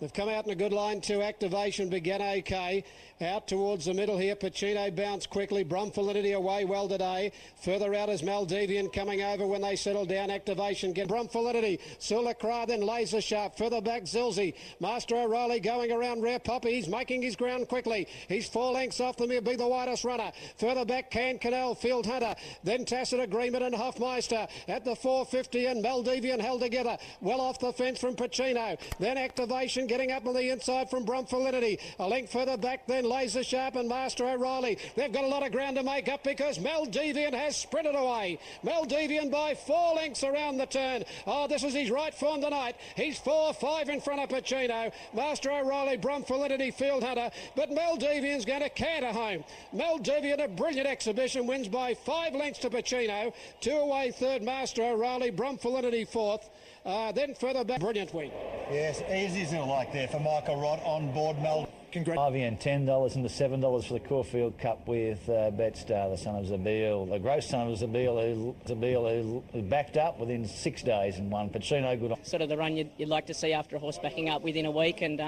They've come out in a good line too. Activation began okay. Out towards the middle here. Pacino bounced quickly. Brumfelinity away well today. Further out is Maldivian coming over when they settle down. Activation get Brumfelinity. Sulacra then Laser Sharp. Further back Zilzi. Master O'Reilly going around Rare Poppy. He's making his ground quickly. He's 4 lengths off them. He'll be the widest runner. Further back Can Canal, Field Hunter. Then Tacit Agreement and Hoffmeister at the 450, and Maldivian held together. Well off the fence from Pacino. Then Activation getting up on the inside from Brumfelinity. A length further back then Laser Sharp and Master O'Reilly. They've got a lot of ground to make up because Maldivian has sprinted away. Maldivian by 4 lengths around the turn. Oh, this is his right form tonight. He's 4-5 in front of Pacino. Master O'Reilly, Brumfelinity, Field Hunter. But Maldivian's going to canter home. Maldivian, a brilliant exhibition, wins by 5 lengths to Pacino. 2 away third, Master O'Reilly, Brumfelinity fourth. Then further back, brilliant win. Yes, easy as you like there for Michael Rott on board Mel. Congratulations. $10 into $7 for the Caulfield Cup with Betstar, the son of Zabeel, the gross son of Zabeel, who backed up within 6 days and won. Pacino good on. Sort of the run you'd like to see after a horse backing up within a week, and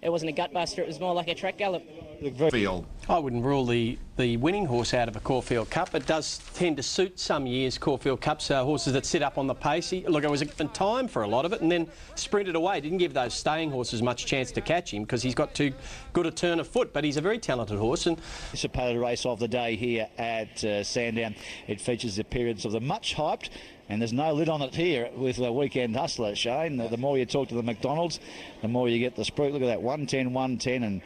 it wasn't a gutbuster, it was more like a track gallop. I wouldn't rule the winning horse out of a Caulfield Cup. It does tend to suit some years Caulfield Cups, horses that sit up on the pace. Look, it was in time for a lot of it and then sprinted away. Didn't give those staying horses much chance to catch him because he's got too good a turn of foot, but he's a very talented horse. And anticipated race of the day here at Sandown. It features the appearance of the much hyped, and there's no lid on it here with the Weekend Hustler, Shane. The more you talk to the McDonald's, the more you get the spruik. Look at that, 110, 110, and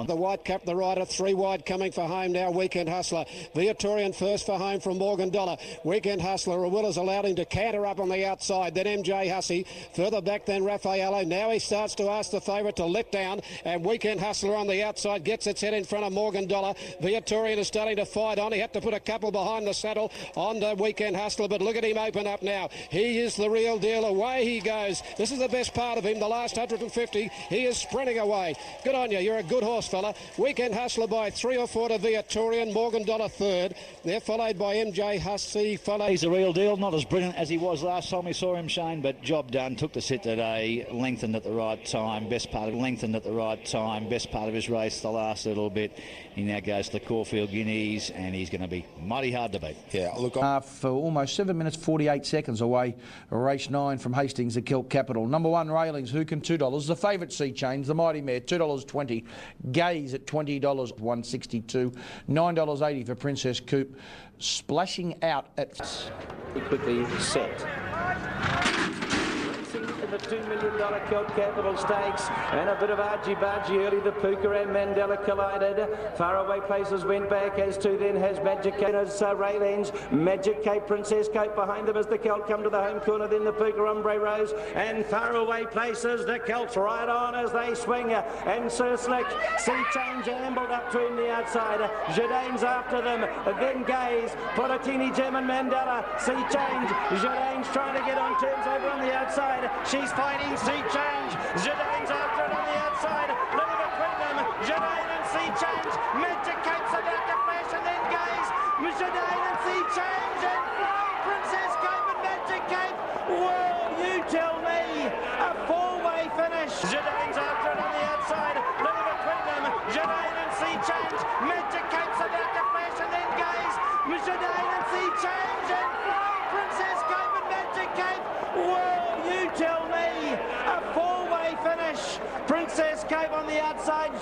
the White Cup, the rider, 3 wide coming for home now. Weekend Hustler. Viatorian first for home from Morgan Dollar. Weekend Hustler. Willis allowed him to canter up on the outside. Then MJ Hussey. Further back then Raffaello. Now he starts to ask the favourite to let down. And Weekend Hustler on the outside gets its head in front of Morgan Dollar. Viatorian is starting to fight on. He had to put a couple behind the saddle on the Weekend Hustler. But look at him open up now. He is the real deal. Away he goes. This is the best part of him. The last 150. He is sprinting away. Good on you. You're a good horse, fella. Weekend Hustler by 3 or 4 to Viatorian. Morgan Dollar third. They're followed by MJ Hussey. He's a real deal. Not as brilliant as he was last time we saw him, Shane, but job done. Took the sit today. Lengthened at the right time. Best part of his race the last little bit. He now goes to the Caulfield Guineas, and he's going to be mighty hard to beat. Yeah, look, for almost 7 minutes 48 seconds away, race 9 from Hastings, the Kelp Capital. Number 1 Railings, who can $2. The favourite Sea Change, the Mighty Mare, $2.20. Gaze at $20, $1.62. $9.80 for Princess Coupe. Splashing out at quickly set. In the $2 million Kelp Capital Stakes, and a bit of argy-bargy early. The Puka and Mandela collided. Faraway Places went back, as to then has Magic Cape as Raylens. Magic Cape, Princess Cape behind them as the Kelp come to the home corner. Then the Puka Ombre Rose and Faraway Places. The Kelps right on as they swing, and Sir Slick. Sea Change ambled up to him the outside. Jadane's after them. Then Gaze, Polatini, Gem and Mandela. Sea Change. Jadane's trying to get on terms over on the outside. She's fighting Sea Change. Jadane's after it on the outside. Look at between them. Jadane and Sea Change. Magic Cape's about to flash, and then Gaze. Jadane and Sea Change, and fly Princess Cape and Magic Cape. Well, you tell me. A 4-way finish. Jadane's after it on the outside. Look at between them. Jadane and Sea Change. Magic Cape's about to flash, and then Gaze.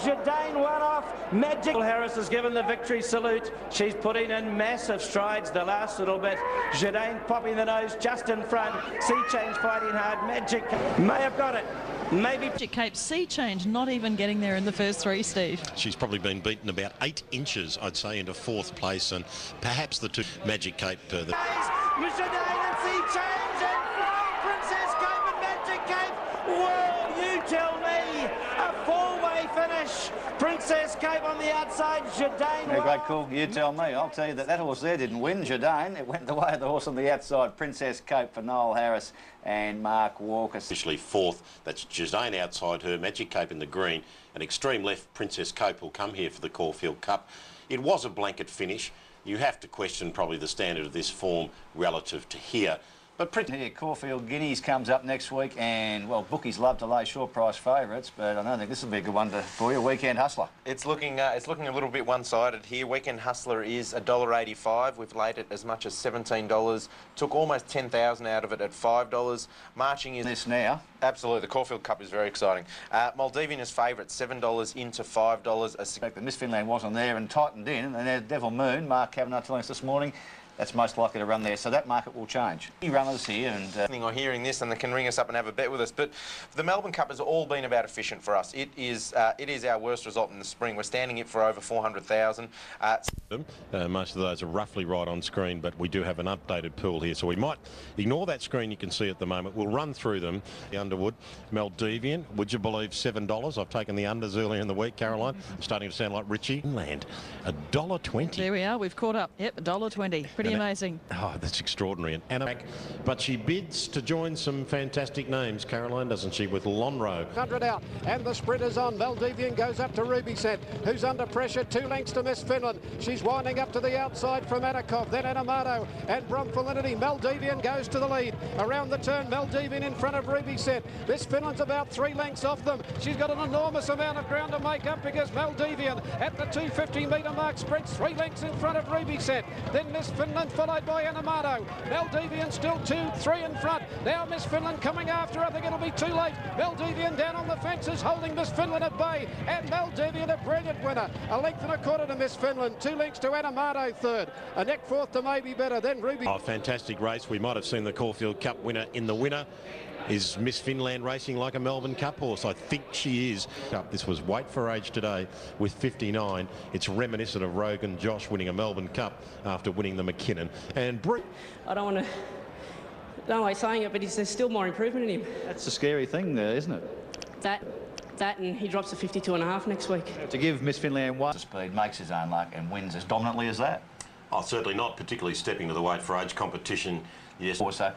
Jadane one off. Magic Harris has given the victory salute. She's putting in massive strides the last little bit. Jadane popping the nose just in front. Sea Change fighting hard. Magic may have got it. Maybe Magic Cape. Sea Change not even getting there in the first three, Steve. She's probably been beaten about 8 inches, I'd say, into 4th place, and perhaps the 2 Magic Cape. Jadane and Sea Change and Princess Cape and Magic Cape. Whoa, you tell me. A 4-way finish. Princess Cape on the outside. Jadane. Yeah, great call. You tell me. I'll tell you that horse there didn't win, Jadane. It went the way of the horse on the outside. Princess Cape for Noel Harris and Mark Walker. Officially 4th. That's Jadane outside her. Magic Cape in the green. And extreme left, Princess Cape will come here for the Caulfield Cup. It was a blanket finish. You have to question probably the standard of this form relative to here. But here, Caulfield Guineas comes up next week, and well, bookies love to lay short price favourites, but I don't think this will be a good one for you. Weekend Hustler. It's looking a little bit one-sided here. Weekend Hustler is $1.85. We've laid it as much as $17. Took almost 10,000 out of it at $5. Marching is this now. Absolutely, the Caulfield Cup is very exciting. Maldivian is favourite, $7 into $5. Miss Finland wasn't there and tightened in, and there's Devil Moon. Mark Kavanagh telling us this morning. That's most likely to run there, so that market will change. Runners here and... Or hearing this, and they can ring us up and have a bet with us. But the Melbourne Cup has all been about efficient for us. It is our worst result in the spring. We're standing it for over 400,000. Most of those are roughly right on screen, but we do have an updated pool here, so we might ignore that screen you can see at the moment. We'll run through them. The Underwood, Maldivian, would you believe $7? I've taken the unders earlier in the week, Caroline. Starting to sound like Richie. Land, $1.20. There we are. We've caught up. Yep, $1.20. Pretty amazing. Oh, that's extraordinary. And Anna, but she bids to join some fantastic names, Caroline, doesn't she, with Lonhro. 100 out, and the sprint is on. Maldivian goes up to Ruby Set, who's under pressure. 2 lengths to Miss Finland. She's winding up to the outside from Atakov, then Anamato and Bromfelinity. Maldivian goes to the lead. Around the turn, Maldivian in front of Ruby Set. Miss Finland's about 3 lengths off them. She's got an enormous amount of ground to make up because Maldivian at the 250-metre mark sprints 3 lengths in front of Ruby Set. Then Miss Finland followed by Anamato. Maldivian still 2-3 in front. Now Miss Finland coming after. I think it'll be too late. Maldivian down on the fences holding Miss Finland at bay. And Maldivian a brilliant winner. 1 length and a quarter to Miss Finland. 2 lengths to Anamato third. A neck fourth to Maybe Better. Then Ruby. Oh, fantastic race. We might have seen the Caulfield Cup winner in the winner. Is Miss Finland racing like a Melbourne Cup horse? I think she is. This was Weight for Age today with 59. It's reminiscent of Rogan Josh winning a Melbourne Cup after winning the McKinnon. And I don't like saying it, but there's still more improvement in him. That's the scary thing there, isn't it? That and he drops to 52.5 next week. To give Miss Finland one speed, makes his own luck and wins as dominantly as that. Oh, certainly not, particularly stepping to the Weight for Age competition. Yes. Also,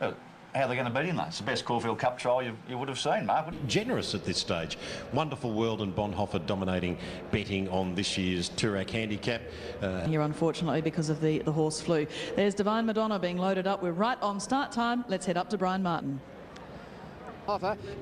how are they going to beat him, though? It's the best Caulfield Cup trial you would have seen, Mark. Generous at this stage. Wonderful World and Bonhoeffer dominating betting on this year's Toorak handicap. Here, unfortunately, because of the horse flu. There's Divine Madonna being loaded up. We're right on start time. Let's head up to Brian Martin.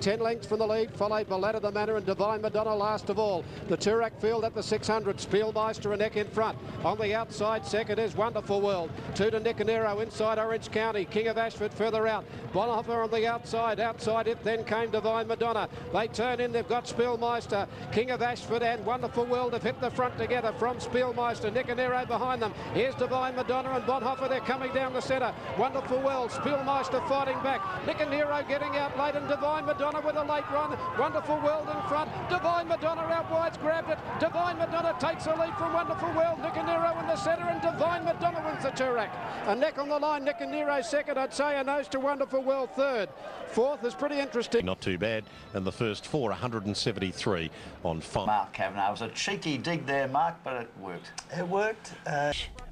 10 lengths from the lead, followed by Ladder the Manor and Divine Madonna last of all. The Toorak field at the 600. Spielmeister a neck in front. On the outside, second is Wonderful World. 2 to Nicanero inside Orange County. King of Ashford further out. Bonhoeffer on the outside. Outside it then came Divine Madonna. They turn in. They've got Spielmeister. King of Ashford and Wonderful World have hit the front together from Spielmeister. Nicanero behind them. Here's Divine Madonna and Bonhoeffer. They're coming down the centre. Wonderful World. Spielmeister fighting back. Nicanero getting out late and Divine Madonna with a late run. Wonderful World in front. Divine Madonna out wide's grabbed it. Divine Madonna takes a lead from Wonderful World. Nicanero in the centre and Divine Madonna wins the Toorak. A neck on the line. Nicanero second. I'd say a nose to Wonderful World third. Fourth is pretty interesting. Not too bad. And the first 4, 173 on 5. Mark Kavanagh. It was a cheeky dig there, Mark, but it worked. It worked.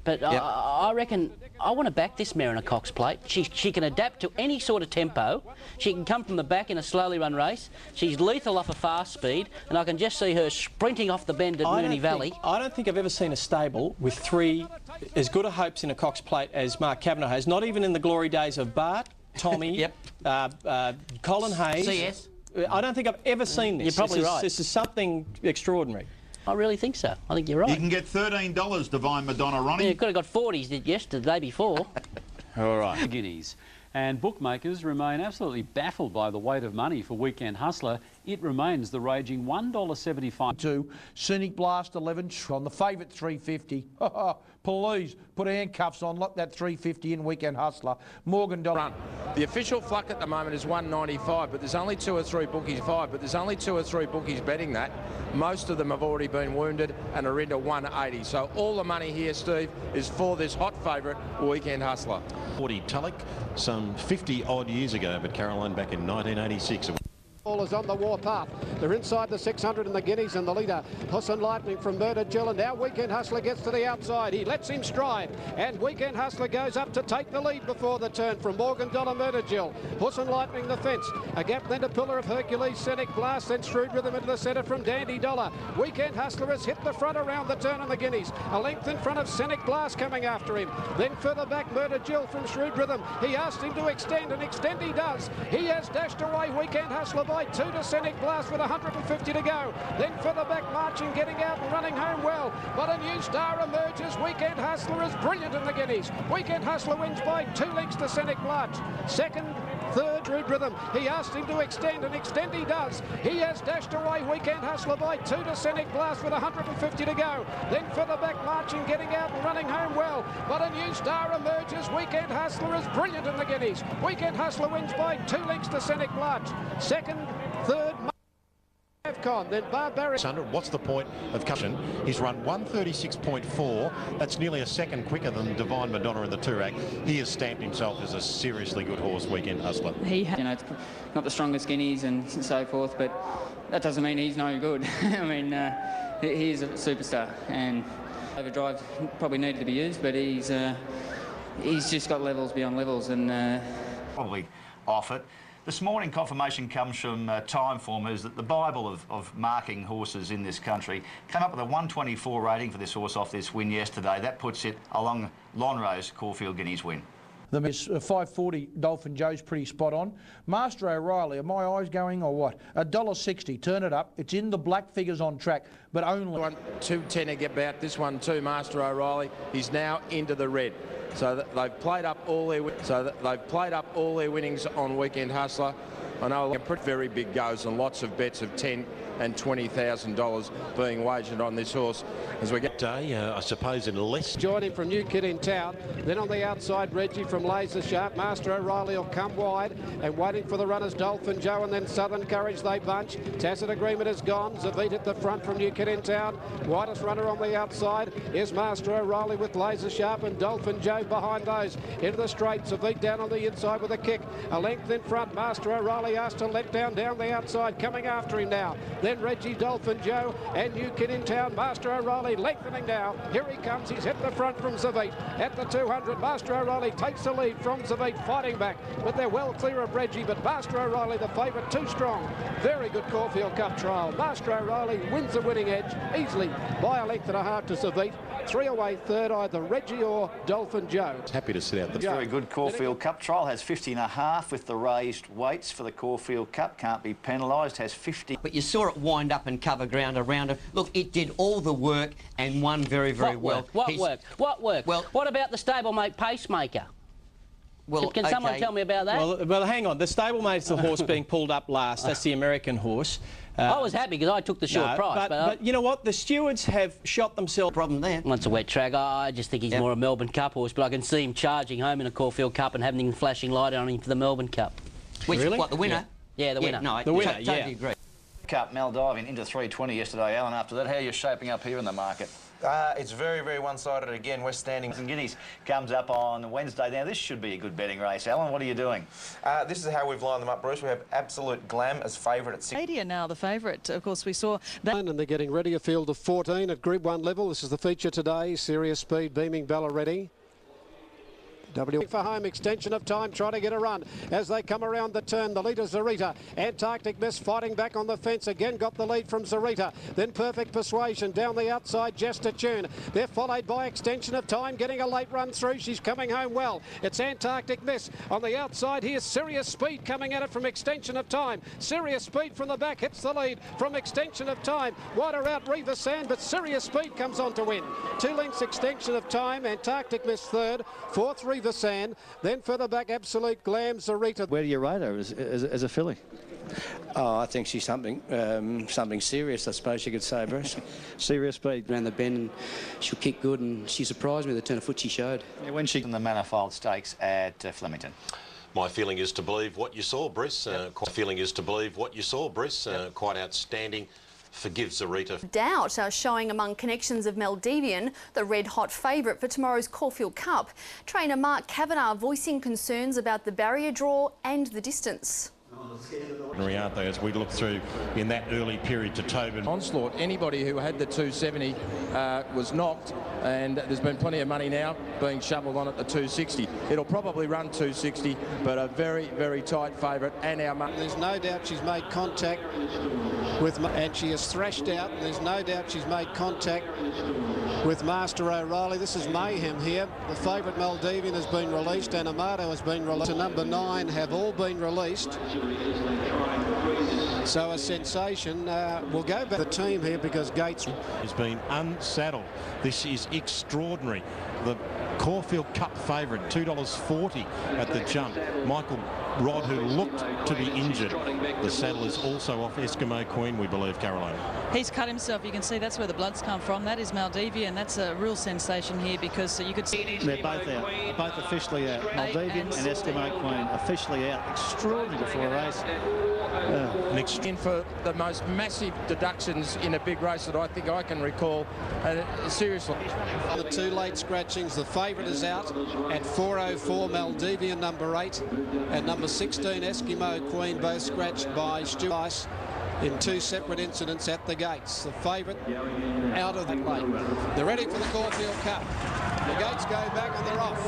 But yep. I reckon I want to back this mare in a Cox Plate. She can adapt to any sort of tempo. She can come from the back in a slowly run race. She's lethal off a fast speed, and I can just see her sprinting off the bend at Moonee Valley. I don't think I've ever seen a stable with 3 as good a hopes in a Cox Plate as Mark Kavanagh has, not even in the glory days of Bart, Tommy, Colin Hayes. CS. I don't think I've ever seen this. You're probably right. This is something extraordinary. I really think so. I think you're right. You can get $13, Divine Madonna, Ronnie. Yeah, you could have got 40s yesterday, the day before. All right. Guineas. And bookmakers remain absolutely baffled by the weight of money for Weekend Hustler It remains the raging $1.75. 2 Scenic Blast 11 on the favourite 350. Please put handcuffs on, lock that 350 in. Weekend Hustler. Morgan Dollar. The official fluck at the moment is 195, but there's only 2 or 3 bookies, but there's only 2 or 3 bookies betting that. Most of them have already been wounded and are into 180. So all the money here, Steve, is for this hot favourite, Weekend Hustler. 40 Tulloch, some 50 odd years ago, but Caroline back in 1986. All is on the warpath. They're inside the 600 and the guineas, and the leader, Husson Lightning from Murder Jill, and now Weekend Hustler gets to the outside. He lets him stride, and Weekend Hustler goes up to take the lead before the turn from Morgan Dollar, Murder Jill. Husson Lightning the fence. A gap then to Pillar of Hercules, Scenic Blast, then Shrewd Rhythm into the centre from Dandy Dollar. Weekend Hustler has hit the front around the turn on the guineas. A length in front of Scenic Blast coming after him. Then further back, Murder Jill from Shrewd Rhythm. He asked him to extend, and extend he does. He has dashed away Weekend Hustler by 2 to Scenic Blast with 150 to go. Then further back, marching, getting out and running home well. But a new star emerges. Weekend Hustler is brilliant in the guineas. Weekend Hustler wins by 2 lengths to Scenic Blast. Second, third, Shrewd Rhythm. He asked him to extend, and extend he does. He has dashed away Weekend Hustler by 2 to Scenic Blast with 150 to go. Then further back, marching, getting out and running home well. But a new star emerges. Weekend Hustler is brilliant in the guineas. Weekend Hustler wins by 2 lengths to Scenic Blast. Second, third, then Barbaric. What's the point of cushion? He's run 136.4. That's nearly a second quicker than Divine Madonna in the Toorak. He has stamped himself as a seriously good horse, Weekend Hustler. It's not the strongest guineas and so forth, but that doesn't mean he's no good. I mean, he's a superstar, and overdrive probably needed to be used, but he's just got levels beyond levels, and probably off it. This morning, confirmation comes from Timeformers that the Bible of marking horses in this country came up with a 124 rating for this horse off this win yesterday. That puts it along Lonhro's Caulfield Guineas win. The 540 Dolphin Joe's pretty spot on. Master O'Reilly, are my eyes going or what? $1.60, turn it up. It's in the black figures on track, but only... 210 about this one too, Master O'Reilly. He's now into the red. So they've played up all their winnings on Weekend Hustler. I know very big goes and lots of bets of $10,000 and $20,000 being wagered on this horse as we get day. I suppose in less. Join him from New Kid in Town. Then on the outside, Reggie from Laser Sharp. Master O'Reilly will come wide, and waiting for the runners, Dolphin Joe, and then Southern Courage they bunch. Tacit Agreement is gone. Zavit at the front from New Kid in Town. Widest runner on the outside is Master O'Reilly with Laser Sharp and Dolphin Joe behind those. Into the straight, Zavit down on the inside with a kick. A length in front, Master O'Reilly asked to let down the outside, coming after him now. Then Reggie, Dolphin Joe, and New Kid in Town. Master O'Reilly lengthening now. Here he comes. He's hit the front from Zavit. At the 200, Master O'Reilly takes the lead from Zavit, fighting back. But they're well clear of Reggie. But Master O'Reilly, the favourite, too strong. Very good Caulfield Cup trial. Master O'Reilly wins the winning edge easily by a length and a half to Zavit. 3 away, third, either Reggie or Dolphin Joe. Happy to sit out the... Very good Caulfield Cup trial. Has 50.5 with the raised weights for the Caulfield Cup. Can't be penalised. Has 50. But you saw it wind up and cover ground around it. Look, it did all the work and won very, very well. What work? Well, what about the stablemate Pacemaker? Well, can someone tell me about that? Well, hang on. The stablemate's the horse being pulled up last. That's the American horse. I was happy because I took the short price. But you know what? The stewards have shot themselves. Problem there. Well, it's a wet track. I just think he's more a Melbourne Cup horse, but I can see him charging home in a Caulfield Cup and having a flashing light on him for the Melbourne Cup. Which, really? What, the winner? Yeah, the winner. No, the winner, totally agree. Cup, Maldiving into 320 yesterday, Alan. After that, how are you shaping up here in the market? It's very, very one-sided again. We're standing... Guineas comes up on Wednesday. Now, this should be a good betting race. Alan, what are you doing? This is how we've lined them up, Bruce. We have Absolute Glam as favourite at 6. Media now the favourite. Of course, we saw that. And they're getting ready, a field of 14 at Group 1 level. This is the feature today. Serious Speed, Beaming Bella ready. W for home, extension of time, trying to get a run as they come around the turn. The leader Zarita, Antarctic Miss fighting back on the fence, again got the lead from Zarita. Then Perfect Persuasion down the outside, Just a Tune. They're followed by extension of time, getting a late run through. She's coming home well. It's Antarctic Miss on the outside. Here's Serious Speed coming at it from extension of time. Serious Speed from the back hits the lead from extension of time. Wider out Reaver Sand, but Serious Speed comes on to win. 2 lengths extension of time. Antarctic Miss third, 4-3. through the sand. Then further back, Absolute Glam, Zarita. Where do you rate her as a filly? Oh, I think she's something serious, I suppose you could say, Bruce. Serious speed. Around the bend, and she'll kick good, and she surprised me with the turn of foot she showed. Yeah, when she in the Manifold Stakes at Flemington. My feeling is to believe what you saw, Briss. Quite outstanding. Forgive Zarita. Doubt showing among connections of Maldivian, the red-hot favourite for tomorrow's Caulfield Cup. Trainer Mark Kavanagh voicing concerns about the barrier draw and the distance. Aren't they, as we look through in that early period to Tobin. Onslaught, anybody who had the 270 was knocked, and there's been plenty of money now being shoveled on at the 260. It'll probably run 260, but a very, very tight favourite, and our money. There's no doubt she's made contact with, and she has thrashed out. There's no doubt she's made contact with Master O'Reilly. This is mayhem here. The favourite Maldivian has been released, and Amato has been released. To number 9 have all been released. So a sensation. We'll go back to the team here because Gates has been unsaddled. This is extraordinary. The Caulfield Cup favourite, $2.40 at the jump. Michael Rod, who looked to be injured. The saddle is also off Eskimo Queen, we believe, Caroline. He's cut himself. You can see that's where the blood's come from. That is Maldivian, and that's a real sensation here because you could see... They're both out. They're both officially out. Maldivian and Eskimo Queen officially out. Extraordinary for a race. In for the most massive deductions in a big race that I think I can recall. Seriously. The 2 late scratchings. The favourite is out at 4:04. Maldivian number 8 and number 16 Eskimo Queen, both scratched by Stu Ice in 2 separate incidents at the gates. The favourite out of the late. They're ready for the Caulfield Cup. The gates go back and they're off.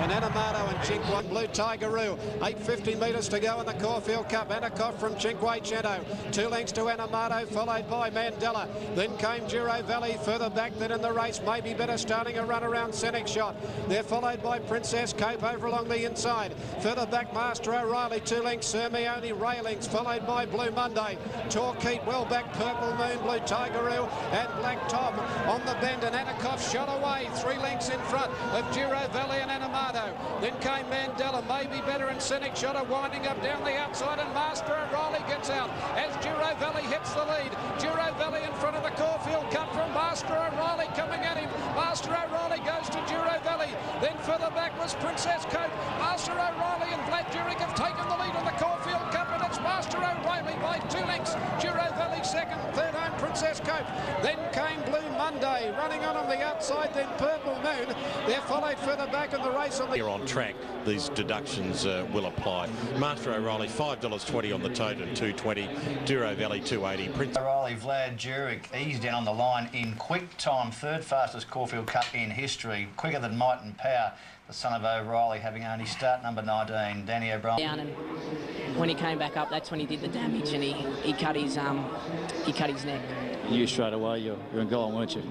And Anamato and Chinquay, Blue Tigeroo. 850 metres to go in the Caulfield Cup. Anakoff from Chinquay Chento. 2 lengths to Anamato, followed by Mandela. Then came Giro Valley further back than in the race. Maybe better starting a run around Scenic Shot. They're followed by Princess Cape over along the inside. Further back, Master O'Reilly. 2 lengths, Sermione Railings, followed by Blue Monday. Torquay well back, Purple Moon, Blue Tigeroo and Black Tom on the bend, and Anakoff shot away 3 lengths in front of Giro Valley and Anamato. Then came Mandela, maybe better, and Scenic Shot are winding up down the outside, and Master O'Reilly gets out as Giro Valley hits the lead. Giro Valley in front of the Caulfield Cup from Master O'Reilly coming at him. Master O'Reilly goes to Giro Valley. Then further back was Princess Cope. Master O'Reilly and Vlad Jurek have taken the lead on the Caulfield Cup, and it's Master O'Reilly by 2 lengths. Giro Valley second, third home Princess Cope. Then came Blue Monday running on the outside, then Purple Moon. They're followed further back in the race on the... Here on track, these deductions will apply. Master O'Reilly, $5.20 on the total, $2.20. Giro Valley, $2.80. Prince O'Reilly, Vlad Jurek, he's down on the line in quick time, 3rd fastest Caulfield Cup in history, quicker than Might and Power. The son of O'Reilly having only start number 19, Danny O'Brien. Down, and when he came back up, that's when he did the damage, and he cut his neck. You straight away, you're in goal, weren't you?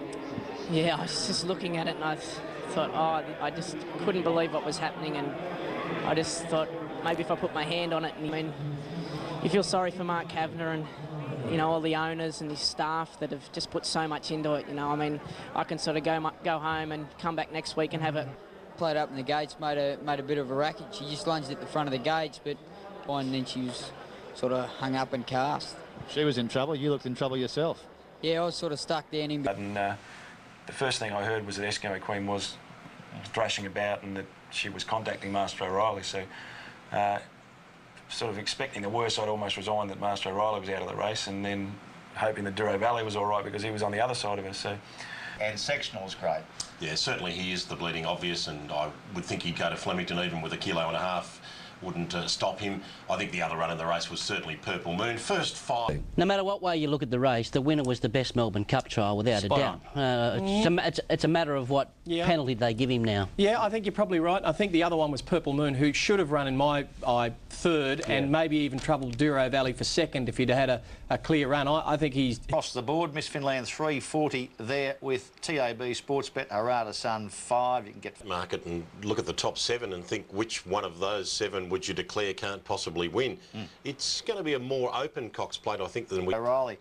Yeah, I was just looking at it, and I thought, oh, I just couldn't believe what was happening, and I just thought maybe if I put my hand on it, and I mean, you feel sorry for Mark Kavanagh and, you know, all the owners and his staff that have just put so much into it. You know, I mean, I can sort of go home and come back next week and have it. Played up in the gates, made a bit of a racket. She just lunged at the front of the gates, but and then she was sort of hung up and cast. She was in trouble. You looked in trouble yourself. Yeah, I was sort of stuck down in. And the first thing I heard was that Eskimo Queen was thrashing about and that she was contacting Master O'Reilly. So, sort of expecting the worst, I'd almost resigned that Master O'Reilly was out of the race, and then hoping that Giro Valley was all right because he was on the other side of her. So. And sectional's great. Yeah, certainly he is the bleeding obvious, and I would think he'd go to Flemington even with 1.5 kilos. Wouldn't stop him. I think the other run in the race was certainly Purple Moon. First 5. No matter what way you look at the race, the winner was the best Melbourne Cup trial, without a doubt. It's a matter of what penalty they give him now. Yeah, I think you're probably right. I think the other one was Purple Moon, who should have run, in my eye, 3rd, and maybe even troubled Giro Valley for 2nd if he'd had a clear run. I think he's... Across the board, Miss Finland 340 there with TAB Sportsbet, Harada Sun 5. You can get... Market and look at the top 7 and think which one of those 7 would you declare can't possibly win. It's going to be a more open Cox Plate, I think, than we... O'Reilly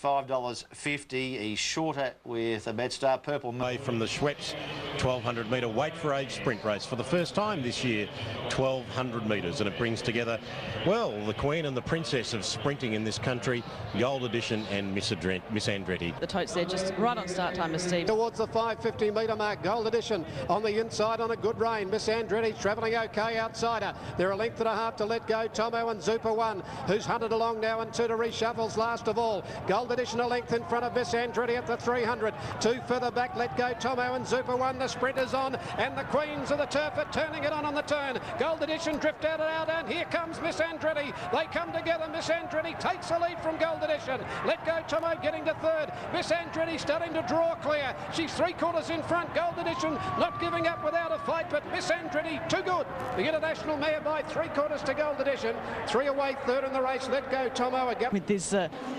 $5.50. He's shorter with a MedStar. Purple Away from the Schweppes 1200 metre weight for age sprint race for the first time this year, 1200 metres, and it brings together, well, the Queen and the Princess of sprinting in this country, Gold Edition and Miss Andretti. The totes there just right on start time, as Steve. Towards the 550 metre mark, Gold Edition on the inside on a good rein. Miss Andretti travelling okay outside her. They're a length and a half to let go. Tomo and Zupa 1, who's hunted along now, and 2 to reshuffles last of all. Gold Edition a length in front of Miss Andretti at the 300. 2 further back, let go. Tomo and Zupa 1. The sprint is on, and the Queens of the Turf are turning it on the turn. Gold Edition drift out and here comes Miss Andretti. They come together. Miss Andretti takes the lead from Gold Edition. Let go. Tomo getting to third. Miss Andretti starting to draw clear. She's 3/4 in front. Gold Edition not giving up without a fight, but Miss Andretti too good. The International mare by 3/4 to Gold Edition. 3 away, third in the race. Let go. Tomo again. With this,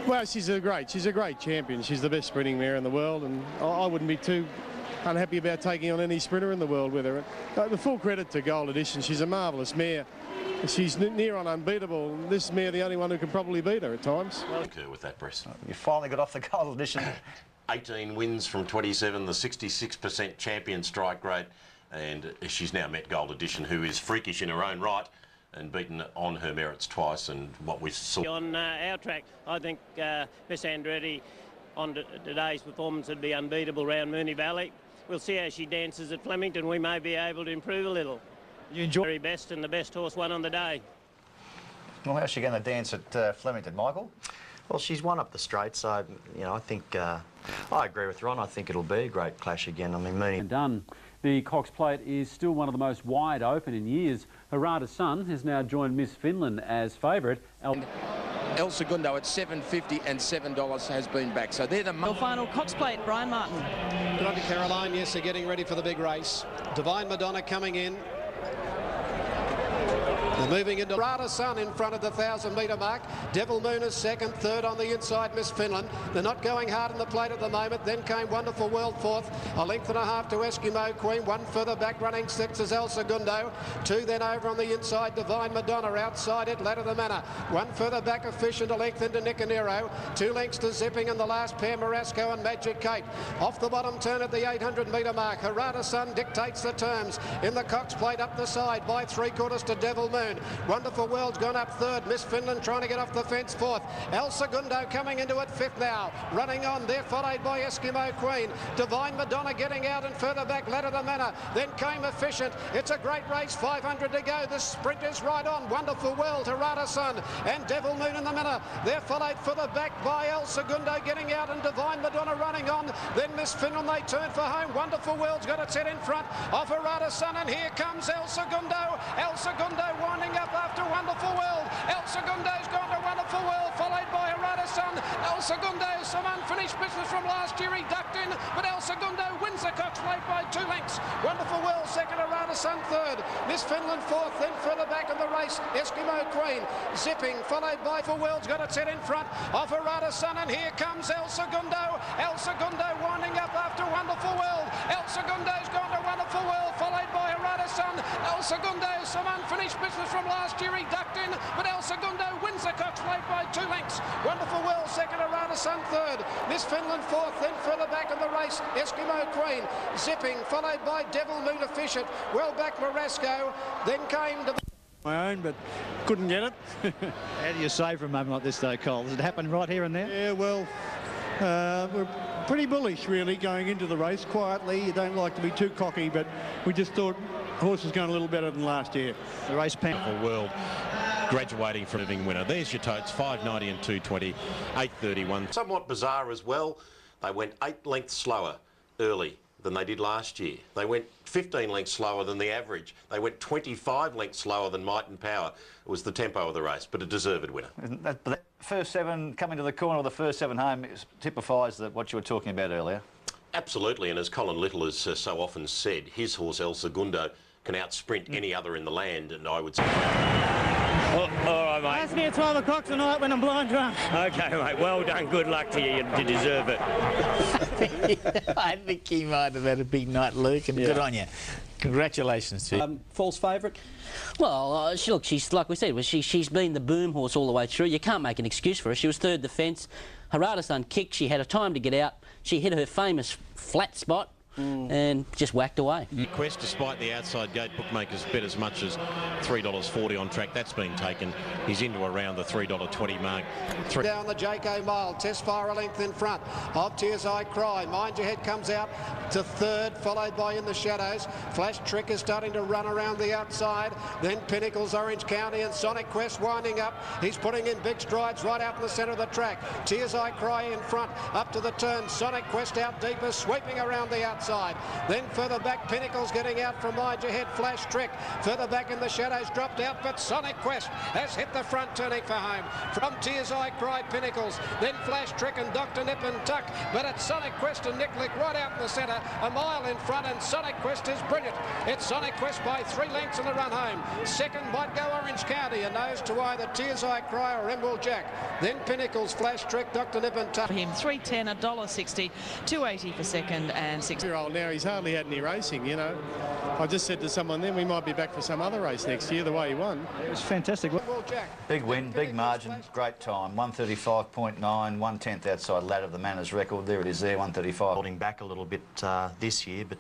well, she's a great champion. She's the best sprinting mare in the world, and I wouldn't be too unhappy about taking on any sprinter in the world with her. The full credit to Gold Edition. She's a marvellous mare. She's near on unbeatable. This mare the only one who can probably beat her at times. Concur with that, Bress. You finally got off the Gold Edition. 18 wins from 27, the 66% champion strike rate, and she's now met Gold Edition, who is freakish in her own right, and beaten on her merits twice. And what we saw on our track, I think Miss Andretti on today's performance would be unbeatable round Moonee Valley. We'll see how she dances at Flemington. We may be able to improve a little. You enjoy very best, and the best horse won on the day. Well, how's she going to dance at Flemington, Michael? Well, she's won up the straight, so, you know, I think, I agree with Ron. I think it'll be a great clash again. I mean, Moonee... Done. The Cox Plate is still one of the most wide open in years. Harada Sun has now joined Miss Finland as favourite. El Segundo at $7.50 and $7 has been back. So they're the final Cox Plate, Brian Martin. Good on to Caroline. Yes, they're getting ready for the big race. Divine Madonna coming in. They're moving into Harada Sun in front of the 1,000 metre mark. Devil Moon is second, third on the inside, Miss Finland. They're not going hard on the plate at the moment. Then came Wonderful World fourth. A length and a half to Eskimo Queen. 1 further back running sixth is El Segundo. 2 then over on the inside, Divine Madonna. Outside it, Ladder the Manor. 1 further back, Efficient, a length into Nicanero. 2 lengths to Zipping, and the last pair, Marasco and Magic Kate. Off the bottom turn at the 800 metre mark. Harada Sun dictates the terms. In the Cox Plate up the side by 3/4 to Devil Moon. Wonderful World's gone up third. Miss Finland trying to get off the fence fourth. El Segundo coming into it fifth now. Running on there, followed by Eskimo Queen. Divine Madonna getting out and further back, Ladder the Manor. Then came Efficient. It's a great race, 500 to go. The sprint is right on. Wonderful World, Harada Sun and Devil Moon in the Manor. They're followed further back by El Segundo getting out and Divine Madonna running on. Then Miss Finland, they turn for home. Wonderful World's got its head in front of Harada Sun, and here comes El Segundo. El Segundo winding up after Wonderful World. El Segundo's gone to Wonderful World, followed by Harada Sun. El Segundo, some unfinished business from last year, he ducked in, but El Segundo wins the Cox Plate by 2 lengths. Wonderful World second, Harada Sun third. Miss Finland fourth, then further back in the race, Eskimo Queen. Zipping, followed by Wonderful World's got its head in front of Harada Sun, and here comes El Segundo. El Segundo winding up after Wonderful World. El Segundo's gone to Wonderful World, followed by Harada Sun. El Segundo, some unfinished business from last year, he ducked in, but El Segundo wins the Cox Plate by 2 lengths. Wonderful World second, Harada Sun third. Miss Finland fourth, then further back in the race, Eskimo Queen. Zipping, followed by Devil Moon Efficient. Well back Marasco, then came to... My own, but couldn't get it. How do you say for a moment like this though, Cole? Does it happen right here and there? Yeah, well, we're pretty bullish really going into the race. Quietly, you don't like to be too cocky, but we just thought horse was going a little better than last year. The race pen. World graduating from living winner. There's your totes, 5.90 and 2.20, 8.31. Somewhat bizarre as well. They went 8 lengths slower early than they did last year. They went 15 lengths slower than the average. They went 25 lengths slower than Might and Power. It was the tempo of the race, but a deserved winner. That first 7 coming to the corner, or the first 7 home, typifies what you were talking about earlier. Absolutely, and as Colin Little has so often said, his horse El Segundo can outsprint any other in the land, and I would say... All right, mate. Ask me at 12 o'clock tonight when I'm blind drunk. Okay, mate. Well done. Good luck to you. You deserve it. I think he might have had a big night, Luke, and good on you. Congratulations to you. False favourite? Well, look, she's like we said, she's been the boom horse all the way through. You can't make an excuse for her. She was third defence. Harada-san kicked. She had a time to get out. She hit her famous flat spot and just whacked away. Quest, despite the outside gate, bookmakers bet as much as $3.40 on track. That's been taken. He's into around the $3.20 mark. Down the JK Mile, Test Fire a length in front of Tears I Cry. Mind Your Head comes out to third, followed by In the Shadows. Flash Trick is starting to run around the outside. Then Pinnacles, Orange County, and Sonic Quest winding up. He's putting in big strides right out in the centre of the track. Tears I Cry in front, up to the turn. Sonic Quest out deeper, sweeping around the outside. Then further back, Pinnacles getting out from Mind Your Head. Flash Trick further back in the shadows, dropped out, but Sonic Quest has hit the front, turning for home. From Tears I Cry, Pinnacles, then Flash Trick and Dr. Nip and Tuck, but it's Sonic Quest and Nick Lick right out in the centre, a mile in front, and Sonic Quest is brilliant. It's Sonic Quest by 3 lengths in the run home. Second might go Orange County, a nose to either Tears I Cry or Emerald Jack. Then Pinnacles, Flash Trick, Dr. Nip and Tuck. For him, $3.10, $1.60, $2.80 for second, and 6-year-old now. He's hardly had any racing, you know. I just said to someone then we might be back for some other race next year, the way he won. It was fantastic. Big win, big margin, great time. 135.9, 1/10 outside ladder of the Manners record. There it is there, 135. Holding back a little bit this year, but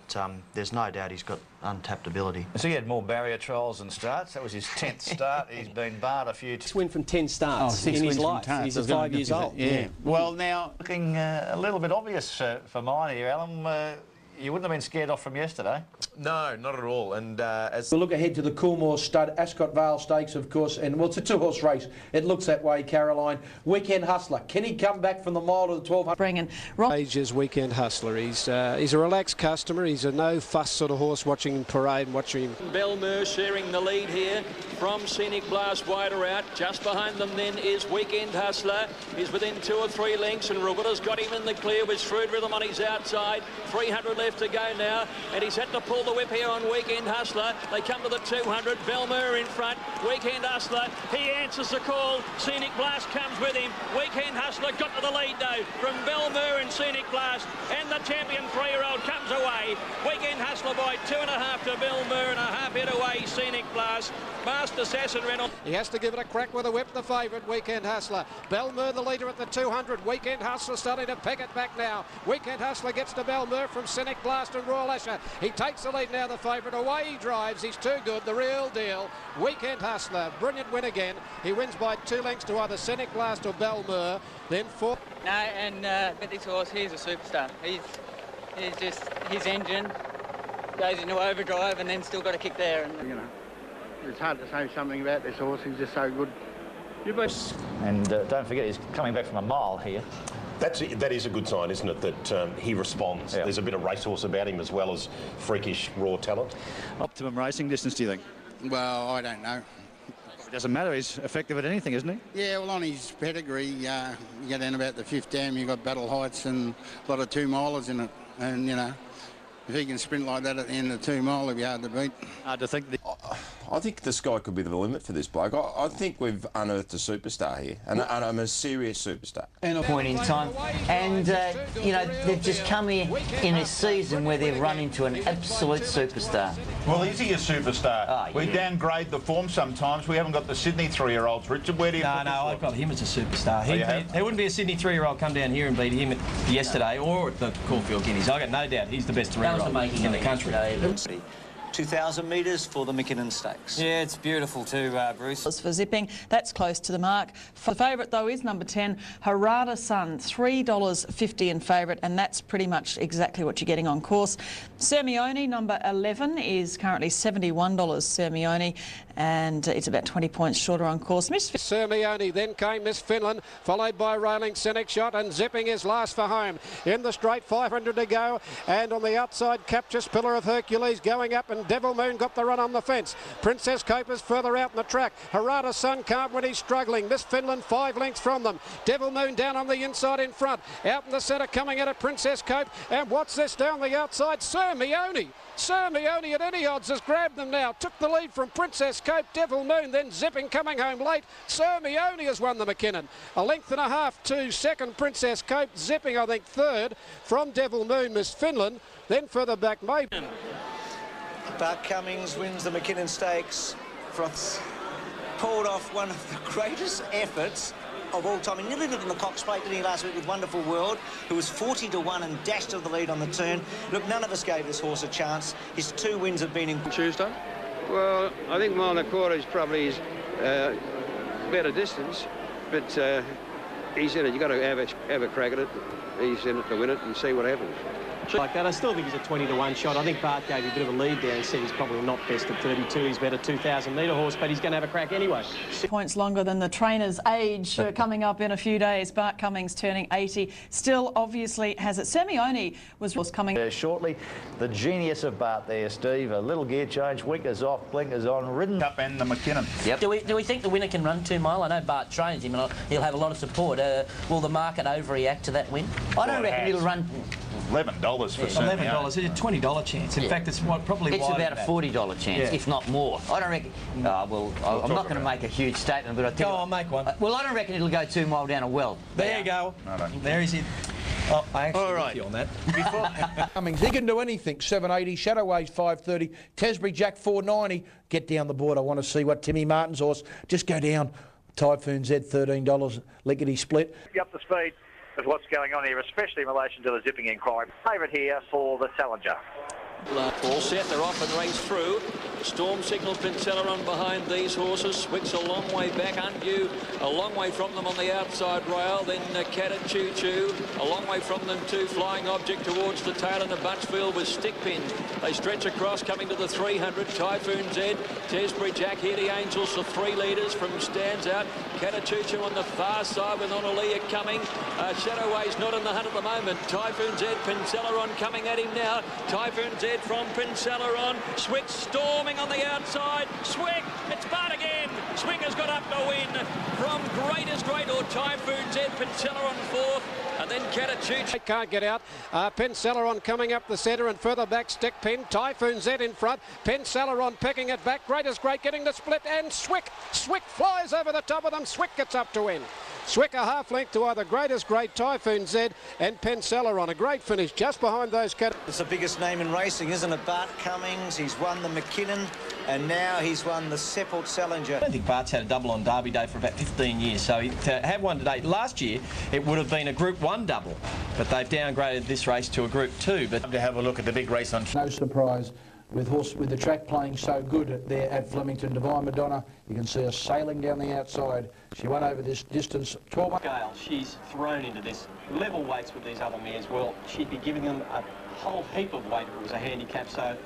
there's no doubt he's got untapped ability. So he had more barrier trials and starts. That was his 10th start. He's been barred a few times. 6 wins from 10 starts in his life. He's 5 years old. Yeah. Well, now, looking a little bit obvious for mine here, Alan. You wouldn't have been scared off from yesterday. No, not at all. And as we'll look ahead to the Coolmore Stud, Ascot Vale Stakes, of course, and well, it's a 2-horse race. It looks that way, Caroline. Weekend Hustler. Can he come back from the mile to the 1200? Bringing Ages Weekend Hustler. He's a relaxed customer. He's a no fuss sort of horse, watching him parade and watching him. Belmer sharing the lead here from Scenic Blast, wider out. Just behind them then is Weekend Hustler. He's within 2 or 3 lengths, and Roberta's got him in the clear with Shrewd Rhythm on his outside. 300 left to go now, and he's had to pull the whip here on Weekend Hustler. They come to the 200. Belmer in front. Weekend Hustler, he answers the call. Scenic Blast comes with him. Weekend Hustler got to the lead though from Belmer and Scenic Blast, and the champion 3-year-old comes away. Weekend Hustler by 2.5 to Belmer, and a half head away Scenic Blast. Master Assassin ran on. He has to give it a crack with a whip, the favourite, Weekend Hustler. Belmer the leader at the 200. Weekend Hustler starting to peg it back now. Weekend Hustler gets to Belmer from Scenic Blast and Royal Asher. He takes the lead now, the favourite. Away he drives. He's too good, the real deal. Weekend Hustler, brilliant win again. He wins by 2 lengths to either Scenic Blast or Belmer. Then 4. No, and but this horse, he's a superstar. He's just, his engine goes into overdrive and then still got a kick there. And you know, it's hard to say something about this horse. He's just so good. And don't forget, he's coming back from a mile here. That is a good sign, isn't it, that he responds. Yeah. There's a bit of racehorse about him as well as freakish raw talent. Optimum racing distance, do you think? Well, I don't know. It doesn't matter. He's effective at anything, isn't he? Yeah, well, on his pedigree, you get in about the 5th dam, you've got Battle Heights and a lot of 2-milers in it. And, you know, if he can sprint like that at the end of the 2 mile, it'll be hard to beat. Hard to think. I think the sky could be the limit for this bloke. I think we've unearthed a superstar here, and I'm a serious superstar. And a point in time, and you know, they've just come here in a season where they've run into an absolute superstar. Well, is he a superstar? Oh, we yeah. downgrade the form sometimes. We haven't got the Sydney 3-year-olds. Richard, where do you? No, I've got him as a superstar. There wouldn't be a Sydney 3-year-old come down here and beat him yesterday or at the Caulfield Guineas. I've got no doubt he's the best 3-year-old in the country. 2,000 metres for the Mackinnon Stakes. Yeah, it's beautiful too, Bruce. For Zipping, that's close to the mark. The favourite, though, is number 10, Harada Sun, $3.50 in favourite, and that's pretty much exactly what you're getting on course. Sermione, number 11, is currently $71, Sermione, and it's about 20 points shorter on course. Miss Sermione, then came Miss Finland, followed by Railing Scenic Shot, and Zipping is last for home. In the straight, 500 to go, and on the outside, Captious Pillar of Hercules going up, and Devil Moon got the run on the fence. Princess Coper's further out in the track. Harada Sun can't when he's struggling. Miss Finland 5 lengths from them. Devil Moon down on the inside in front. Out in the centre coming at a Princess Cope. And what's this down the outside? Sermione. Sermione at any odds has grabbed them now. Took the lead from Princess Cope. Devil Moon then Zipping coming home late. Sermione has won the Mackinnon. 1.5 lengths to second Princess Cope. Zipping I think third from Devil Moon, Miss Finland. Then further back Maiden. Bart Cummings wins the McKinnon Stakes. Pulled off one of the greatest efforts of all time. He nearly did it in the Cox Plate, didn't he, last week with Wonderful World, who was 40-1 and dashed to the lead on the turn. Look, none of us gave this horse a chance. His 2 wins have been in Tuesday. Well, I think mile and a quarter is probably his better distance, but he's in it. You've got to have a crack at it. He's in it to win it and see what happens. Like that, I still think he's a 20-1 shot. I think Bart gave you a bit of a lead there and said he's probably not best at 32. He's better 2,000-metre horse, but he's going to have a crack anyway. Points longer than the trainer's age coming up in a few days. Bart Cummings turning 80. Still obviously has it. Semione was coming shortly. The genius of Bart there, Steve. A little gear change, winkers off, blinkers on, ridden up and the McKinnon. Yep. Do we think the winner can run 2 mile? I know Bart trains him and he'll have a lot of support. Will the market overreact to that win? I don't reckon he'll run... $11 for $11. It's a $20 chance. In fact, it's probably it's about a $40 chance, if not more. I don't reckon. Well, I'm not going to make a huge statement, but I think. Go on, make one. Well, I don't reckon it'll go 2 mile down a well. There you go. There is it. Oh, I actually with you on that. Cummings, he can do anything. 780, Shadowways 530, Tesbury Jack 490. Get down the board. I want to see what Timmy Martin's horse. Just go down. Typhoon Z $13, lickety split. Up the speed of what's going on here, especially in relation to the zipping inquiry. Favourite here for the Challenger. All set, they're off and race through. Storm Signal Pincella on behind these horses. Swick's a long way back. Undue a long way from them on the outside rail. Then Cadet Choo Choo a long way from them too. Flying Object towards the tail in the Bunchfield with stick pins. They stretch across coming to the 300. Typhoon Z, Tesbury Jack, here the Angels, the 3 leaders from stands out. Cadet Choo Choo on the far side with Onalia coming. Shadowway's not in the hunt at the moment. Typhoon Z, Pincella on coming at him now. Typhoon Z from Pincella on. Swick storming on the outside. Swick, it's Bart again. Swick has got up to win from Greatest Great or Typhoon Z. Pincella on 4th. And then Catachooch. Can't get out. Pincella coming up the centre and further back stick pin. Typhoon Z in front. Pincella picking it back. Greatest Great getting the split and Swick. Swick flies over the top of them. Swick gets up to win. Swick a half length to either Greatest Great, Typhoon Z and Pincella a great finish just behind those cats. It's the biggest name in racing, isn't it? Bart Cummings, he's won the McKinnon and now he's won the Seppelt Challenger. I don't think Bart's had a double on Derby Day for about 15 years, so to have one today, last year it would have been a Group 1 double, but they've downgraded this race to a Group 2. But to have a look at the big race on... No surprise. With the track playing so good there at Flemington, Divine Madonna, you can see her sailing down the outside. She won over this distance 12. Gale, she's thrown into this level weights with these other mares. Well, she'd be giving them a whole heap of weight if it was a handicap. So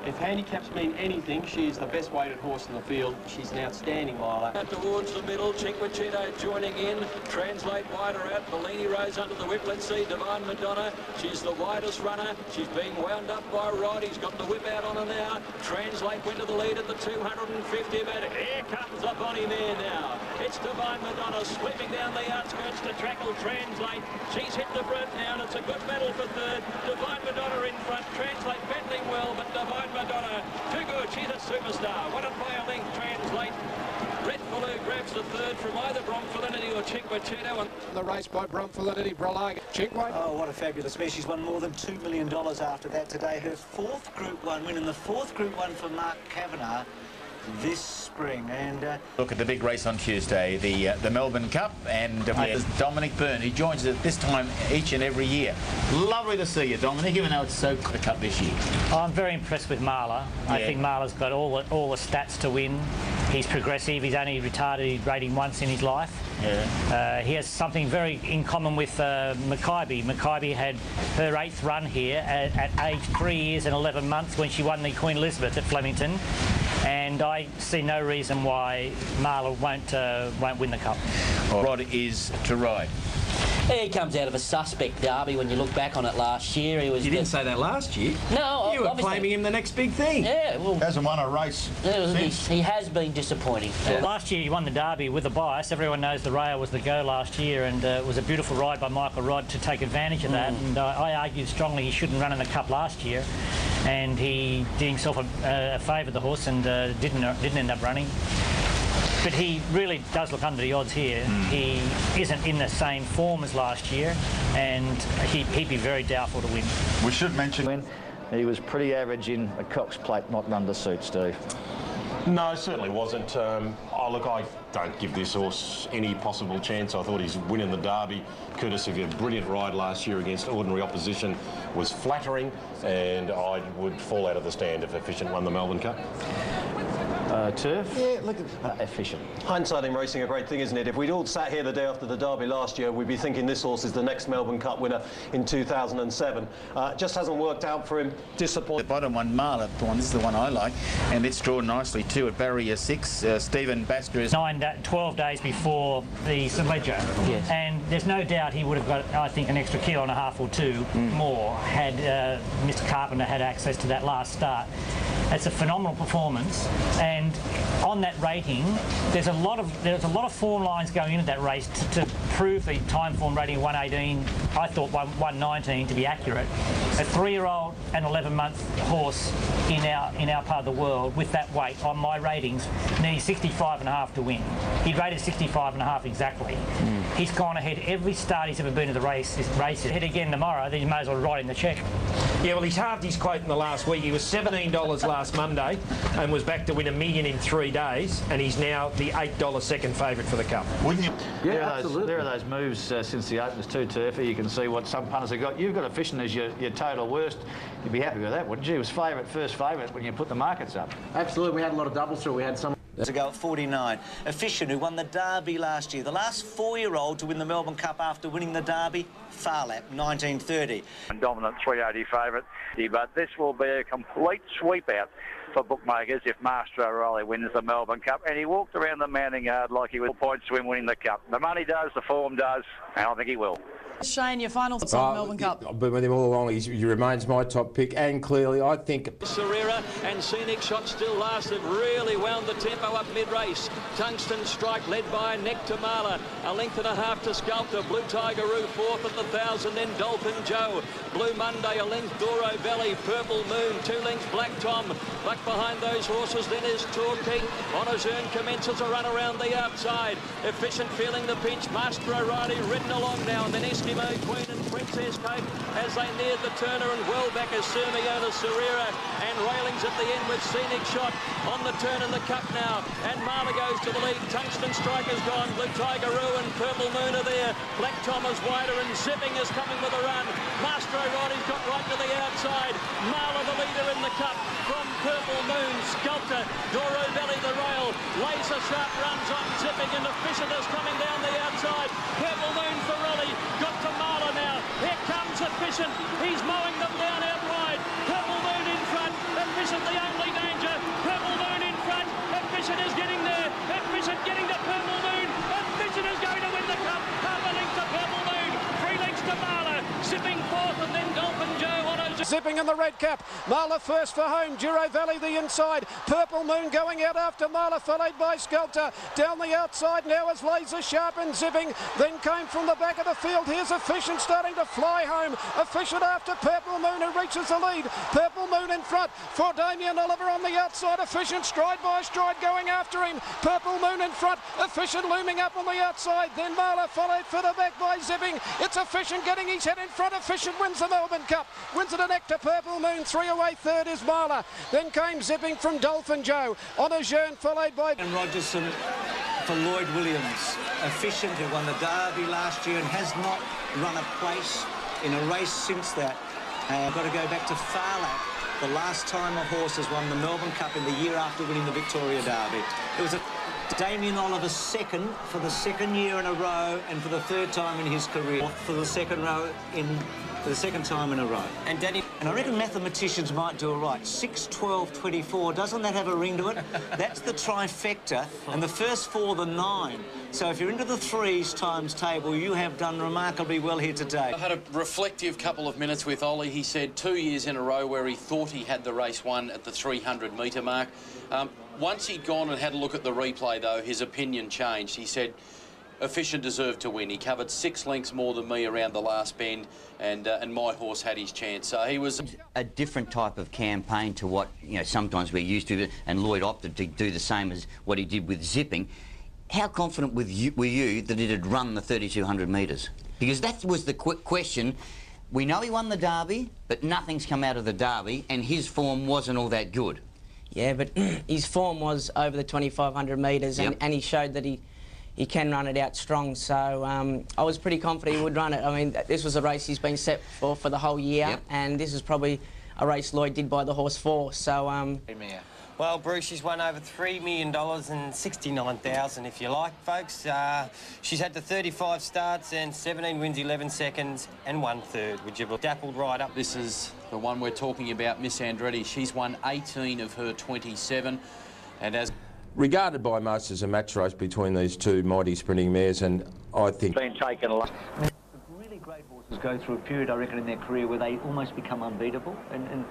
if handicaps mean anything, she's the best weighted horse in the field. She's an outstanding miler. Towards the middle, Cinquecento joining in. Translate wider out. Bellini Rose under the whip. Let's see Divine Madonna. She's the widest runner. She's being wound up by Rod. He's got the whip out on her now. Translate went to the lead at the 250 metre. Here comes a Bonnie mare now. It's Divine Madonna sweeping down the outskirts to tackle Translate. She's hit the front now and it's a good medal for 3rd. Divine Madonna in front. Translate bending well, but Divine Madonna, too good, she's a superstar. Won it by a length, Translate. Red Baloo grabs the 3rd from either Bronfelinity or Cinquecento. And the race by Bronfelinity, Brolaga. Cinque. Oh, what a fabulous mare. She's won more than $2 million after that today. Her 4th Group 1 win and the 4th Group 1 for Mark Kavanagh this spring. And look at the big race on Tuesday, the Melbourne Cup, and Dominic Byrne. He joins us at this time each and every year. Lovely to see you, Dominic, even though it's so the Cup this year. I'm very impressed with Marler. I think Marler's got all the stats to win. He's progressive. He's only retarded rating once in his life. He has something very in common with Makybe. Makybe had her 8th run here at age 3 years and 11 months when she won the Queen Elizabeth at Flemington. And I see no reason why Marler won't win the Cup. Rod is to ride. He comes out of a suspect derby when you look back on it last year. He was. You didn't say that last year. No, you were claiming him the next big thing. Yeah, well, hasn't won a race since. He has been disappointing. Yeah. Last year he won the derby with a bias. Everyone knows the rail was the go last year, and it was a beautiful ride by Michael Rod to take advantage of that. And I argued strongly he shouldn't run in the Cup last year, and he did himself a favour, the horse, and didn't end up running. But he really does look under the odds here. He isn't in the same form as last year, and he'd be very doubtful to win. We should mention he was pretty average in a Cox Plate, not under suit, Steve. No, certainly wasn't. Look, I don't give this horse any possible chance. I thought his win in the Derby, courtesy of a brilliant ride last year against ordinary opposition, was flattering, and I would fall out of the stand if Efficient won the Melbourne Cup. Turf? Yeah, look at Efficient. Hindsight in racing, a great thing, isn't it? If we'd all sat here the day after the Derby last year, we'd be thinking this horse is the next Melbourne Cup winner in 2007. Just hasn't worked out for him. Disappointed. The bottom one, Marla, this is the one I like, and it's drawn nicely too at barrier 6. Stephen Baxter is 12 days before the St Ledger, yes. And there's no doubt he would have got, I think, an extra kilo and a half or two more had Mr Carpenter had access to that last start. It's a phenomenal performance, and on that rating, there's a lot of form lines going into that race to prove the time form rating of 118. I thought 119 to be accurate. A 3-year-old and 11-month horse in our part of the world with that weight on my ratings needs 65.5 to win. He rated 65.5 exactly. He's gone ahead every start he's ever been to the races. Head again tomorrow, then he may as well write in the cheque. Yeah, well, he's halved his quote in the last week. He was $17 last Monday and was back to win $1 million in 3 days, and he's now the $8 second favourite for the Cup. Wouldn't you? Yeah, absolutely. There are those moves since the Opens too, Turfy. You can see what some punters have got. You've got Efficient as your total worst. You'd be happy with that, wouldn't you? He was first favourite when you put the markets up. Absolutely, we had a lot of doubles through. We had some to go at 49. Efficient, who won the Derby last year. The last 4-year-old to win the Melbourne Cup after winning the Derby, Farlap, 1930. Dominant 380 favourite, but this will be a complete sweep out for bookmakers if Master O'Reilly wins the Melbourne Cup. And he walked around the Manning Yard like he was points to him winning the Cup. The money does, the form does, and I think he will. Shane, your final thoughts on the Melbourne Cup? I've been with him all along. He remains my top pick, and clearly I think Serrera and Scenic Shot still last. Have really wound the tempo up mid-race. Tungsten Strike led by Nectamala. A length and a half to Sculptor. Blue Tigeroo fourth at the 1,000. Then Dolphin Joe. Blue Monday a length. Doro Valley. Purple Moon 2 lengths. Black Tom. Back behind those horses then is Torquay. Honours Earned commences a run around the outside. Efficient feeling the pinch. Master O'Reilly ridden along now, and then Eskimo Queen and Princess Coke as they neared the turner, and well back as Sermiona Serrera, and Railings at the end with Scenic Shot on the turn in the Cup now, and Marla goes to the lead. Tungsten Strike has gone. Blue Tigeroo and Purple Moon are there. Black Tom is wider, and Zipping is coming with a run. Master O'Reilly's got right to the outside. Marla the leader in the Cup from Purple Moon. Sculptor, Doro Valley the rail. Laser Sharp runs on Zipping, and Efficient is coming down the outside. Purple Moon for Raleigh. Got to Marla now. Here comes Efficient. He's mowing them down out wide. Purple Moon in front. Efficient the only danger. Purple Moon in front. Efficient is getting there. Efficient getting to Purple Moon. Efficient is going to win the Cup. Half a length to Purple Moon. 3 lengths to Marla. Zipping fourth, and then Dolphin Joe. Zipping in the red cap. Marla first for home. Duro Valley the inside. Purple Moon going out after Marla, followed by Sculptor. Down the outside now is Laser Sharp and Zipping. Then came from the back of the field. Here's Efficient starting to fly home. Efficient after Purple Moon, who reaches the lead. Purple Moon in front for Damien Oliver on the outside. Efficient stride by stride going after him. Purple Moon in front. Efficient looming up on the outside. Then Marla followed further back by Zipping. It's Efficient getting his head in front. Efficient wins the Melbourne Cup. Wins it an to Purple Moon. 3 away. Third is Marla. Then came Zipping from Dolphin Joe. Honours Earned followed by and Rogerson for Lloyd Williams. Efficient, who won the Derby last year and has not run a place in a race since that. Got to go back to Farlap. The last time a horse has won the Melbourne Cup in the year after winning the Victoria Derby. It was a Damien Oliver second for the 2nd year in a row, and for the 3rd time in his career. For the second time in a row. And I reckon mathematicians might do it right. 6, 12, 24. Doesn't that have a ring to it? That's the trifecta, and the first 4 the 9. So if you're into the 3s times table, you have done remarkably well here today. I had a reflective couple of minutes with Ollie. He said 2 years in a row where he thought he had the race won at the 300-metre mark. Once he'd gone and had a look at the replay, though, his opinion changed. He said Efficient deserved to win. He covered 6 lengths more than me around the last bend, and my horse had his chance. So he was a different type of campaign to what sometimes we're used to, and Lloyd opted to do the same as what he did with Zipping. How confident were you that it had run the 3,200 metres? Because that was the question We know he won the Derby, but nothing's come out of the Derby, and his form wasn't all that good. Yeah, but his form was over the 2,500 metres, and he showed that he can run it out strong. So I was pretty confident he would run it. I mean, this was a race he's been set for the whole year, and this is probably a race Lloyd did buy the horse for. So. Well, Bruce, she's won over $3 million and 69,000, if you like, folks. She's had the 35 starts and 17 wins, 11 seconds and 1/3. Would you dappled right up? This is the one we're talking about, Miss Andretti. She's won 18 of her 27, and as regarded by most as a match race between these two mighty sprinting mares, and I think been taken a lot. Really great horses go through a period, I reckon, in their career where they almost become unbeatable, and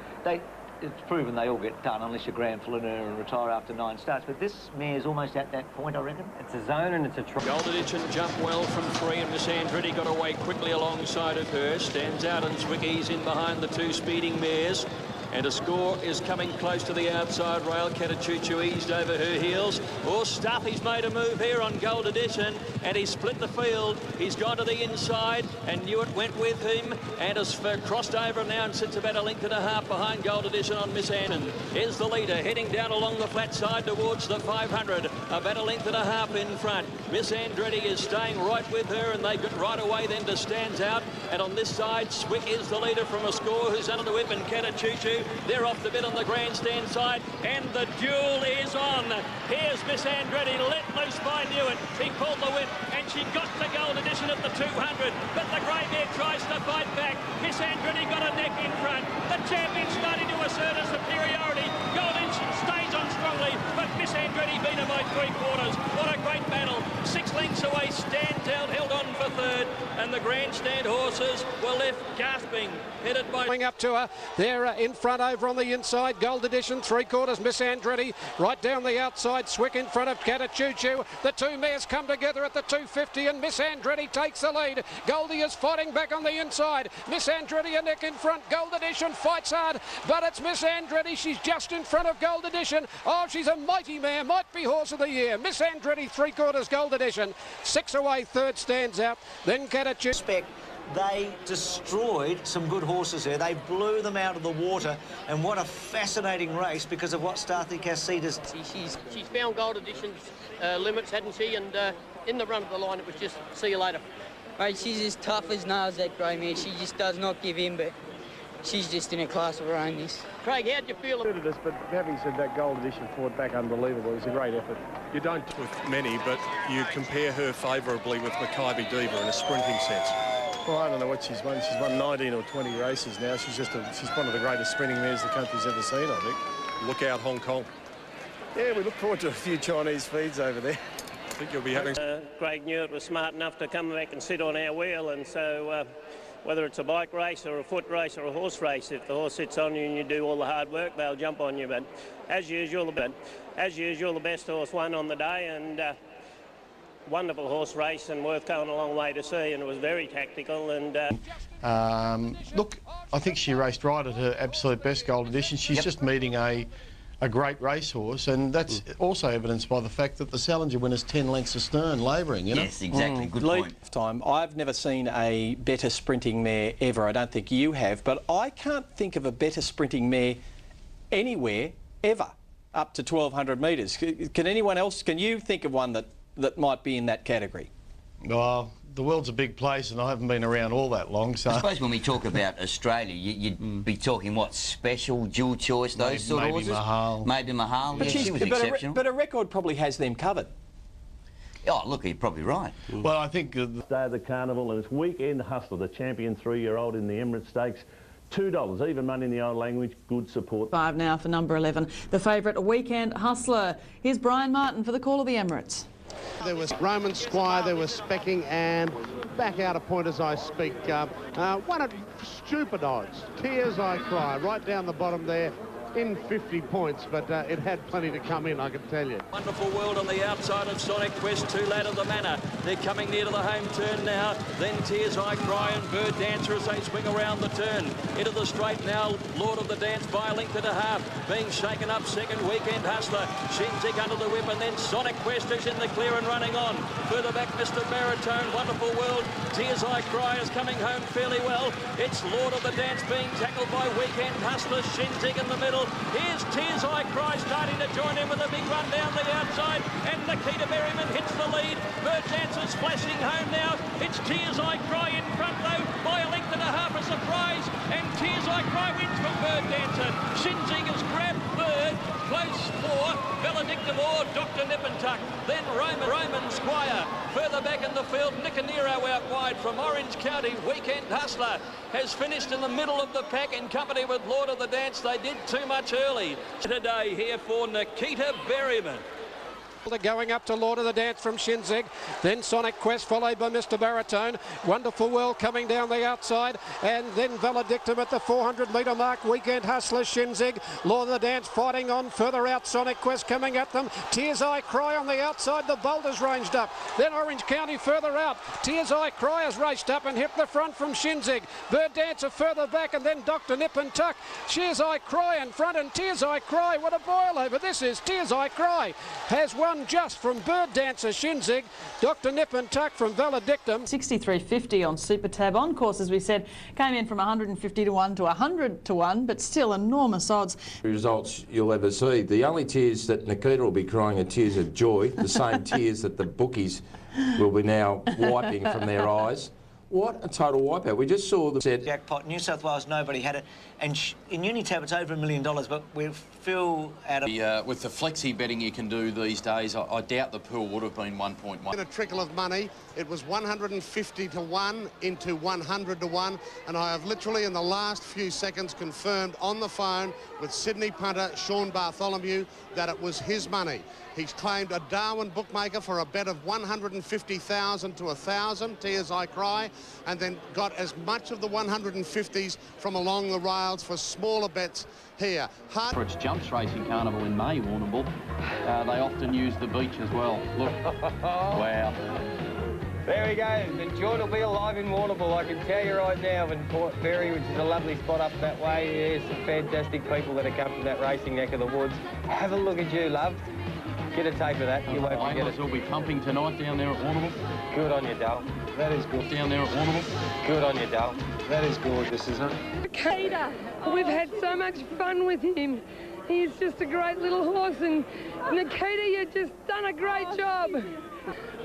it's proven they all get done unless you're Graham Felliner and retire after 9 starts. But this mare's almost at that point, I reckon. It's a zone and it's a try. Golden Ditch and jump well from 3, and Miss Andretti got away quickly alongside of her. Stands out, and Zwicky's in behind the 2 speeding mares. And a score is coming close to the outside rail. Catachuchu eased over her heels. Oh, Stuff, he's made a move here on Gold Edition, and he's split the field. He's gone to the inside, and Newitt went with him, and has crossed over now and sits about 1.5 lengths behind Gold Edition on Miss Annan. Is the leader, heading down along the flat side towards the 500. About 1.5 lengths in front. Miss Andretti is staying right with her, and they get right away then to Stands Out. And on this side, Swick is the leader from a score, who's under the whip, and Catachuchu. They're off the bit on the grandstand side, and the duel is on. Here's Miss Andretti let loose by Newitt. He pulled the whip, and she got the Gold Edition at the 200, but the grey mare tries to fight back. Miss Andretti got a neck in front. The champion's starting to assert a superiority. Gold Edition stays on strongly, but Miss Andretti beat her by 3/4. What a great battle. 6 lengths away, Stands Out held on for 3rd, and the grandstand horses were left gasping, headed by... Coming up to her, they're in front over on the inside. Gold Edition, 3/4, Miss Andretti. Right down the outside, Swick in front of Catachuchu. The 2 mares come together at the 250, and Miss Andretti takes the lead. Goldie is fighting back on the inside. Miss Andretti a neck in front. Gold Edition fights hard, but it's Miss Andretti. She's just in front of Gold Edition. Oh, she's a mighty mare. Might be horse of the year. Miss Andretti, 3/4, Gold Edition. 6 away, 3rd Stands Out. Then Catachuchu. They destroyed some good horses there. They blew them out of the water, and what a fascinating race because of what Starthy Cassitas... She's found Gold Edition's limits, hadn't she? And in the run of the line, it was just see you later. Mate, she's as tough as nails, that grey mare. She just does not give in, but she's just in a class of her own, this. Craig, how'd you feel? But having said that, Gold Edition fought back unbelievable. It was a great effort. You don't with many, but you compare her favourably with Makybe Diva in a sprinting sense. Well, I don't know what she's won. She's won 19 or 20 races now. She's one of the greatest sprinting mares the country's ever seen, I think. Look out, Hong Kong. Yeah, we look forward to a few Chinese feeds over there. I think you'll be having... Craig Newitt was smart enough to come back and sit on our wheel, and so whether it's a bike race or a foot race or a horse race, if the horse sits on you and you do all the hard work, they'll jump on you. But as usual, the best horse won on the day, and wonderful horse race and worth going a long way to see, and it was very tactical. And look, I think she raced right at her absolute best, Gold Edition. She's just meeting a great racehorse, and that's also evidenced by the fact that the Salinger winner's 10 lengths astern, labouring, you know? Yes, exactly. Good point. Time. I've never seen a better sprinting mare ever. I don't think you have, but I can't think of a better sprinting mare anywhere ever up to 1,200 metres. Can anyone else? Can you think of one that might be in that category? Oh, the world's a big place, and I haven't been around all that long, so... I suppose when we talk about Australia, you'd be talking, what, Special, Dual Choice, those sort of horses? Maybe Mahal. But, yeah, she was exceptional. But a record probably has them covered. Oh, look, you're probably right. Well, I think... Day of the Carnival, and it's Weekend Hustler, the champion 3-year-old in the Emirates Stakes. $2, even money in the old language, good support. 5 now for number 11, the favourite Weekend Hustler. Here's Brian Martin for the Call of the Emirates. There was Roman Squire, there was Specking, and back out of point as I speak. One at stupid odds. Tears I Cry, right down the bottom there. In 50 points, but it had plenty to come in, I can tell you. Wonderful World on the outside of Sonic Quest, 2 Lad of the Manor. They're coming near to the home turn now. Then Tears I Cry and Bird Dancer as they swing around the turn. Into the straight now, Lord of the Dance by a length and a half. Being shaken up second, Weekend Hustler. Shinzig under the whip, and then Sonic Quest is in the clear and running on. Further back, Mr. Baritone, Wonderful World. Tears I Cry is coming home fairly well. It's Lord of the Dance being tackled by Weekend Hustler. Shinzig in the middle. Here's Tears I Cry starting to join in with a big run down the outside, and Nikita Berryman hits the lead. Bird Dancer's flashing home now. It's Tears I Cry in front though by a length and a half, a surprise, and Tears I Cry wins from Bird Dancer. Shinzig has grabbed third, close for Valedictum or Dr. Nippentuck, then Roman Squire. Further back in the field, Nicanero out wide from Orange County. Weekend Hustler has finished in the middle of the pack in company with Lord of the Dance. They did too much early. Today here for Nikita Berryman. Going up to Lord of the Dance from Shinzig, then Sonic Quest followed by Mr. Baritone. Wonderful World coming down the outside, and then Valedictum at the 400-metre mark. Weekend Hustler, Shinzig, Lord of the Dance fighting on further out. Sonic Quest coming at them. Tears I Cry on the outside. The Boulders ranged up. Then Orange County further out. Tears I Cry has raced up and hit the front from Shinzig. Bird Dancer further back, and then Dr. Nip and Tuck. Tears I Cry in front, and Tears I Cry. What a boil over this is. Tears I Cry has won just from Bird Dancer, Shinzig, Dr. Nip and Tuck from Valedictum. 63.50 on Super Tab. On course, as we said, came in from 150 to 1 to 100 to 1, but still enormous odds. Results you'll ever see. The only tears that Nikita will be crying are tears of joy, the same tears that the bookies will be now wiping from their eyes. What a total wipeout. We just saw the jackpot. New South Wales, nobody had it. And in Unitab, it's over $1 million, but we feel out of... with the flexi betting you can do these days, I doubt the pool would have been 1.1. In a trickle of money, it was 150 to 1 into 100 to 1, and I have literally in the last few seconds confirmed on the phone with Sydney punter Sean Bartholomew that it was his money. He's claimed a Darwin bookmaker for a bet of 150,000 to 1,000, Tears I Cry, and then got as much of the 150s from along the rails for smaller bets here. For its jumps racing carnival in May, Warrnambool, they often use the beach as well. Look, wow. There we go. The joint will be alive in Warrnambool, I can tell you right now, in Port Fairy, which is a lovely spot up that way. There's some fantastic people that have come from that racing neck of the woods. Have a look at you, love. Get a tape of that, you won't forget it. will be pumping tonight down there at Warrnambool. Good on you, Dale. That is good. Down there at Warrnambool. Good on you, Dale. That is gorgeous, isn't it? Nikita, we've had so much fun with him. He's just a great little horse, and Nikita, you've just done a great job.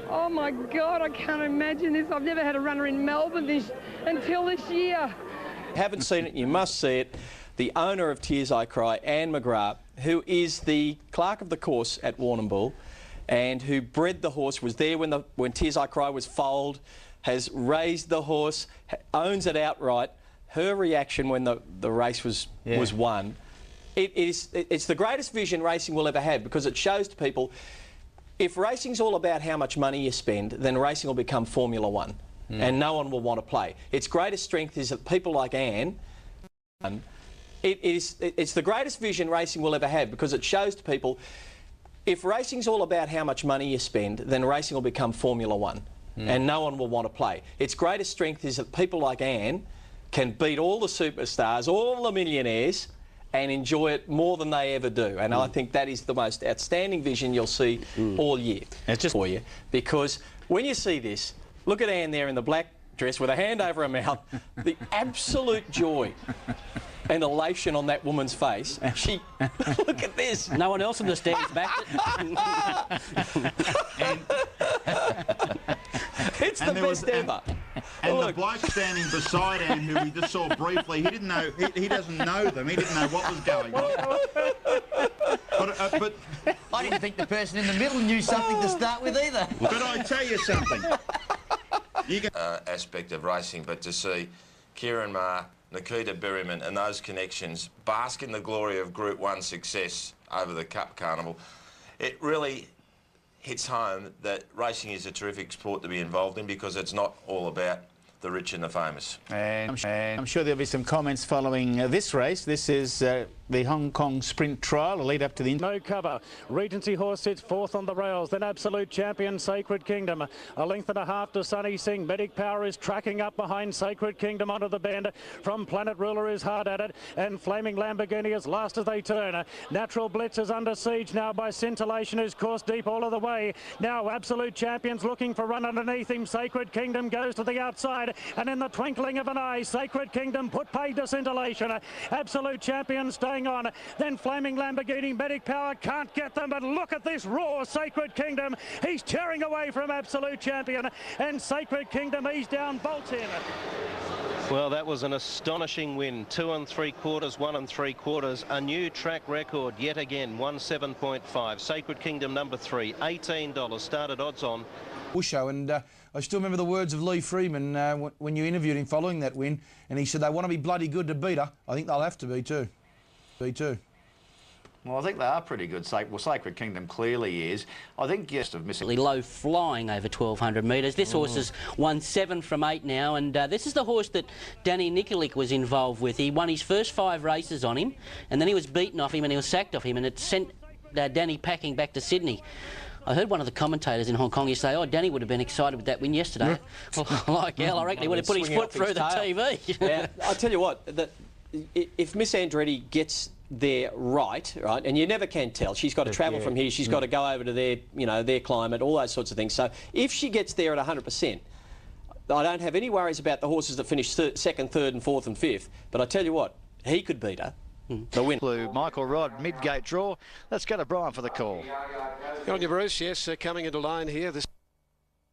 Oh my God, I can't imagine this. I've never had a runner in Melbourne until this year. Haven't seen it, you must see it. The owner of Tears I Cry, Anne McGrath, who is the clerk of the course at Warrnambool and who bred the horse, was there when Tears I Cry was foaled, has raised the horse, owns it outright. Her reaction when the race was won, it's the greatest vision racing will ever have, because it shows to people, if racing's all about how much money you spend, then racing will become Formula One and no one will want to play. Its greatest strength is that people like Anne, it's the greatest vision racing will ever have, because it shows to people, if racing's all about how much money you spend, then racing will become Formula One and no one will want to play. Its greatest strength is that people like Anne can beat all the superstars, all the millionaires, and enjoy it more than they ever do. And I think that is the most outstanding vision you'll see all year. It's just for you, because when you see this, look at Anne there in the black dress with a hand over her mouth, the absolute joy and elation on that woman's face. She, look at this. No one else in the stands backed it. It's the best ever. And the bloke standing beside him, who we just saw briefly, he didn't know. He doesn't know them. He didn't know what was going on. But I didn't think the person in the middle knew something to start with either. But I tell you something. Aspect of racing, but to see Ciaron Maher, Nikita Berryman and those connections bask in the glory of Group 1 success over the Cup Carnival, it really hits home that racing is a terrific sport to be involved in, because it's not all about the rich and the famous. And I'm sure there'll be some comments following this race. This is the Hong Kong Sprint Trial, a lead up to the... No cover. Regency Horse sits fourth on the rails. Then Absolute Champion, Sacred Kingdom. A length and a half to Sunny Singh. Medic Power is tracking up behind Sacred Kingdom onto the bend. From Planet Ruler is hard at it. And Flaming Lamborghini is last as they turn. Natural Blitz is under siege now by Scintillation, who's coursed deep all of the way. Now Absolute Champion's looking for run underneath him. Sacred Kingdom goes to the outside. And in the twinkling of an eye, Sacred Kingdom put paid to Scintillation. Absolute Champion staying on. Then Flaming Lamborghini, Medic Power can't get them, but look at this raw Sacred Kingdom. He's tearing away from Absolute Champion, and Sacred Kingdom, he's down, bolts in. Well, that was an astonishing win. 2 3/4, 1 3/4. A new track record yet again, 1:7.5. Sacred Kingdom number 3, $18. Started odds on. Show, and I still remember the words of Lee Freeman when you interviewed him following that win, and he said they want to be bloody good to beat her. I think they'll have to be too. Well, I think they are pretty good. Sacred Kingdom clearly is. I think just of missing low flying over 1,200 metres. This horse has won 7 from 8 now, and this is the horse that Danny Nikolic was involved with. He won his first 5 races on him, and then he was beaten off him and he was sacked off him, and it sent Danny packing back to Sydney. I heard one of the commentators in Hong Kong say, "Oh, Danny would have been excited with that win yesterday." Well, like hell, I reckon he would have put his foot through the TV. Yeah, I'll tell you what, if Miss Andretti gets there right, and you never can tell. She's got to travel from here. She's got to go over to their, their climate, all those sorts of things. So if she gets there at 100%, I don't have any worries about the horses that finish second, third, and fourth, and fifth. But I tell you what, he could beat her. The win. Blue, Michael Rod, midgate draw. Let's go to Brian for the call. Good on you, Bruce. Yes, coming into line here. This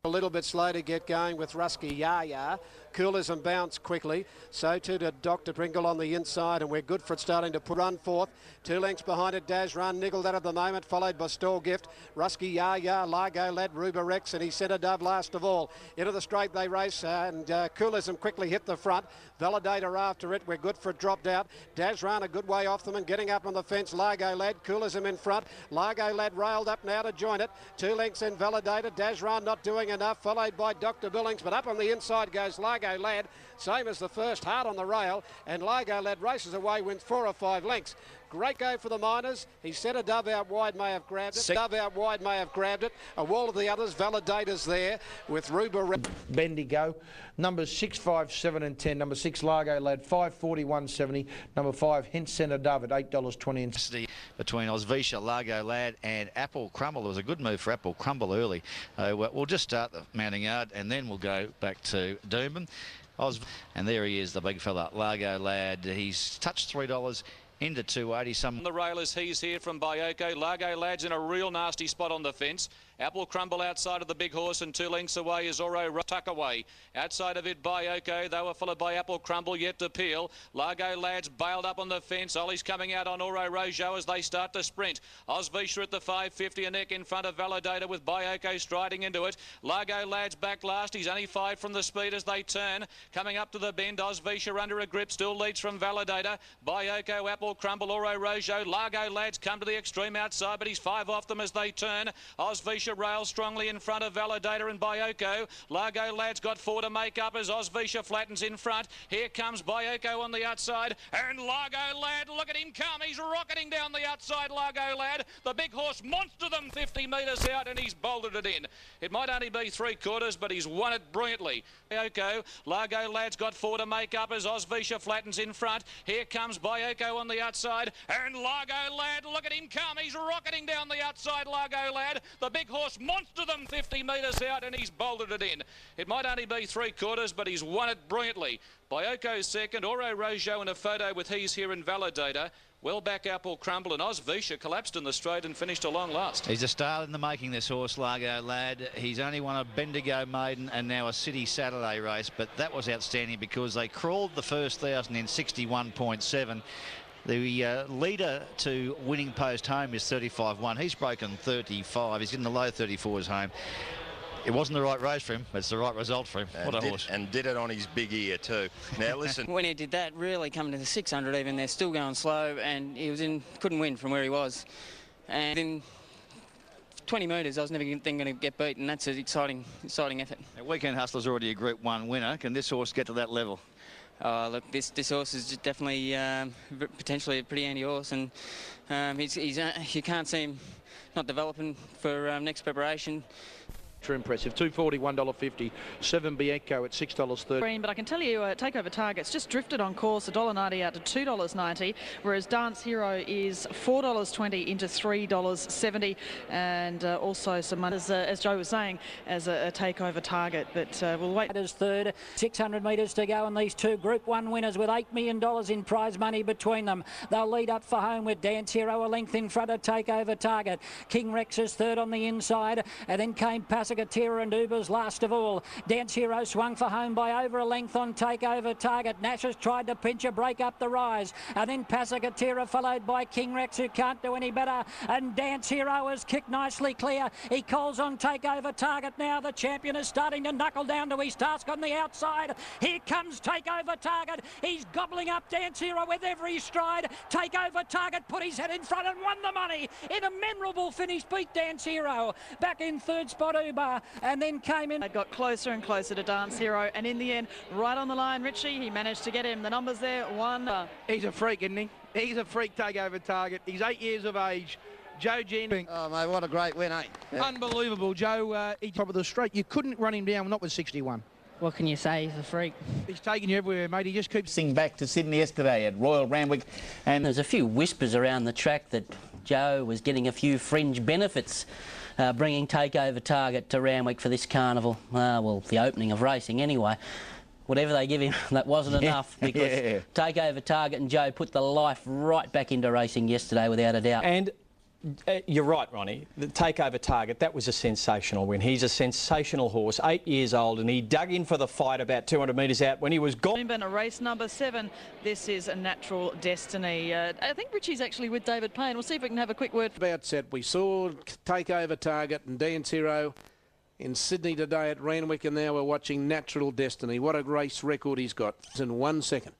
a little bit slow to get going with Rusky Yaya. Coolism bounce quickly. So too did Dr. Pringle on the inside, and we're good for it starting to run forth. 2 lengths behind it, Daz Run niggled that at the moment, followed by Stall Gift. Rusky Yaya, Largo Lad, Ruba Rex, and he set a dove last of all. Into the straight they race, and Coolism quickly hit the front. Validator after it, we're good for it, dropped out. Daz Run a good way off them and getting up on the fence. Largo Lad, Coolism in front. Largo Lad railed up now to join it. 2 lengths in Validator, Daz Run not doing enough, followed by Dr. Billings, but up on the inside goes Largo Lad, same as the first, hard on the rail, and Largo Lad races away, wins 4 or 5 lengths. Great go for the Miners. He set a dove out wide, may have grabbed it. Dove out wide, may have grabbed it. A wall of the others, Validators there with Ruba. Bendigo, numbers 6, 5, 7 and 10. Number 6, Largo Lad, 541.70. Number 5, Hint Centre Dove at $8.20. Between Osvisha, Largo Lad and Apple Crumble. It was a good move for Apple Crumble early. We'll just start the mounting yard and then we'll go back to Doomben. And there he is, the big fella, Largo Lad. He's touched $3 into 280. On the railers, he's here from Bioko. Largo Lad's in a real nasty spot on the fence. Apple Crumble outside of the big horse, and 2 lengths away is Oro Tuck away. Outside of it, Bioko. They were followed by Apple Crumble, yet to peel. Largo Lad's bailed up on the fence. Ollie's coming out on Oro Rojo as they start to sprint. Osvisha at the 550, a neck in front of Validator with Bioko striding into it. Largo Lad's back last. He's only 5 from the speed as they turn. Coming up to the bend, Osvisha under a grip, still leads from Validator. Bioko, Apple Crumble, Oro Rojo. Largo Lad's come to the extreme outside, but he's 5 off them as they turn. Osvisha rails strongly in front of Validator and Bioko. Largo Lad's got 4 to make up as Osvisha flattens in front. Here comes Bioko on the outside, and Largo Lad, look at him come. He's rocketing down the outside, Largo Lad. The big horse monster them 50 metres out, and he's bolted it in. It might only be 3/4, but he's won it brilliantly. Bioko, Largo Lad's got 4 to make up as Osvisha flattens in front. Here comes Bioko on the outside, and Largo Lad, look at him come. He's rocketing down the outside, Largo Lad. The big horse monster them 50 metres out, and he's bolted it in. It might only be 3/4, but he's won it brilliantly. Bioko's second, Oro Rojo in a photo with He's Here in Validator. Well back Apple Crumble, and Osvisha collapsed in the straight and finished a long last. He's a star in the making, this horse, Largo Lad. He's only won a Bendigo maiden and now a City Saturday race, but that was outstanding because they crawled the first 1,000 in 61.7. The leader to winning post home is 35-1. He's broken 35. He's in the low 34s home. It wasn't the right race for him, but it's the right result for him. What a horse. And did it on his big ear too. Now listen. When he did that, really coming to the 600 even, they're still going slow, and he was couldn't win from where he was. And in 20 metres, I was never going to get beaten. That's an exciting effort. Now, Weekend Hustler's already a Group 1 winner. Can this horse get to that level? Look, this horse is just definitely potentially a pretty handy horse, and you can't see him not developing for next preparation. Impressive. $241.50. 7 Bianco at $6.30. But I can tell you, Takeover Target's just drifted on course, $1.90 out to $2.90, whereas Dance Hero is $4.20 into $3.70, and also some money, as Joe was saying, as a Takeover Target. But we'll wait. As third, 600 metres to go, and these two Group 1 winners with $8 million in prize money between them. They'll lead up for home with Dance Hero a length in front of Takeover Target. King Rex is third on the inside, and then came Passagatira and Ubers last of all. Dance Hero swung for home by over a length on Takeover Target. Nash has tried to pinch a break up the rise, and then Passagatira followed by King Rex, who can't do any better, and Dance Hero has kicked nicely clear. He calls on Takeover Target now. The champion is starting to knuckle down to his task on the outside. Here comes Takeover Target. He's gobbling up Dance Hero with every stride. Takeover Target put his head in front and won the money in a memorable finish. Beat Dance Hero. Back in third spot, Uber, and then came in. It got closer and closer to Dance Hero, and in the end, right on the line, Richie, he managed to get him. The numbers there, one. He's a freak, isn't he? He's a freak. Takeover Target. He's 8 years of age. Joe Jean. Oh, mate, what a great win, eh? Yeah. Unbelievable, Joe. He's top of the straight. You couldn't run him down, not with 61. What can you say? He's a freak. He's taking you everywhere, mate. He just keeps... Sing back to Sydney yesterday at Royal Randwick, and there's a few whispers around the track that Joe was getting a few fringe benefits bringing Takeover Target to Randwick for this carnival. Well, the opening of racing anyway. Whatever they give him, that wasn't enough, because Takeover Target and Joe put the life right back into racing yesterday without a doubt. And you're right, Ronnie. The Takeover Target, that was a sensational win. He's a sensational horse, 8 years old, and he dug in for the fight about 200 metres out when he was gone. Race number 7. This is a Natural Destiny. I think Richie's actually with David Payne. We'll see if we can have a quick word. About set, we saw Takeover Target and Dance Hero in Sydney today at Randwick, and now we're watching Natural Destiny. What a race record he's got in 1 second.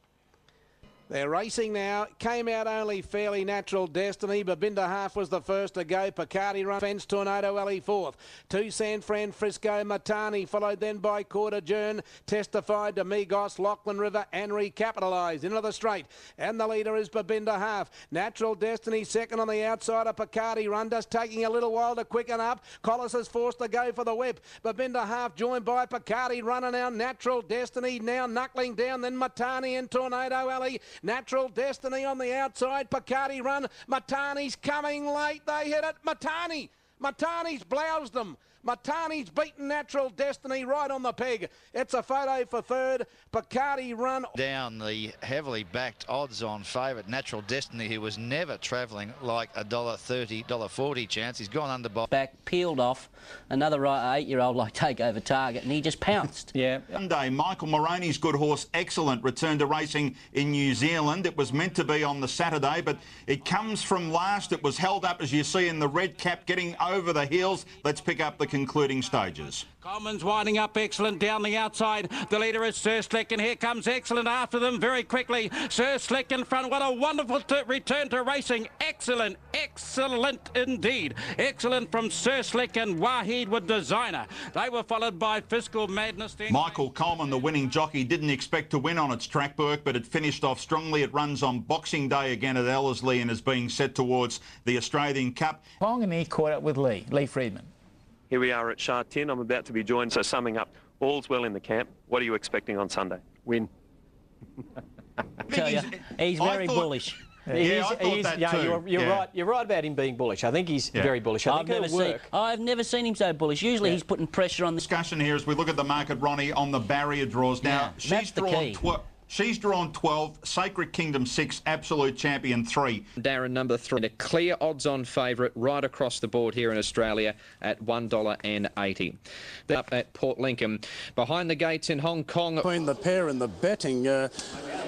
They're racing now. Came out only fairly Natural Destiny. Babinda Half was the first to go. Picardi Run, Fence Tornado Alley fourth. 2 San Francisco Matani, followed then by Quarter Jern. Testified to Migos, Lachlan River, and recapitalised into the straight. And the leader is Babinda Half. Natural Destiny second on the outside of Picardi Run, just taking a little while to quicken up. Collis is forced to go for the whip. Babinda Half joined by Picardi Run, and now Natural Destiny now knuckling down. Then Matani and Tornado Alley. Natural Destiny on the outside. Picardi Run. Matani's coming late. They hit it. Matani's bloused them. Matani's beaten Natural Destiny right on the peg. It's a photo for third. Picardi Run. Down the heavily backed odds-on favourite, Natural Destiny, who was never travelling like a $1.30, $1.40 chance. He's gone under by... Back, peeled off. Another 8-year-old like Takeover Target, and he just pounced. Yeah. Sunday, Michael Moroney's good horse, Excellent, returned to racing in New Zealand. It was meant to be on the Saturday, but it comes from last. It was held up, as you see, in the red cap, getting over the heels. Let's pick up the concluding stages. Commons winding up Excellent down the outside. The leader is Sir Slick, and here comes Excellent after them very quickly. Sir Slick in front. What a wonderful return to racing. Excellent indeed. Excellent from Sir Slick and Wahid with Designer. They were followed by Fiscal Madness. Michael Coleman, the winning jockey, didn't expect to win on its track work, but it finished off strongly. It runs on Boxing Day again at Ellerslie and is being set towards the Australian Cup. Pong, and he caught up with Lee Friedman. Here we are at Sha Tin. I'm about to be joined. So summing up, all's well in the camp. What are you expecting on Sunday? Win. He's very bullish. I thought that too. You're right. You're right about him being bullish. I think he's very bullish. I've never seen him so bullish. Usually he's putting pressure on the discussion here as we look at the market, Ronnie, on the barrier draws. Now she's drawn 12, Sacred Kingdom 6, Absolute Champion 3. Darren number 3, a clear odds-on favourite right across the board here in Australia at $1.80. Up at Port Lincoln. Behind the gates in Hong Kong. Between the pair and the betting,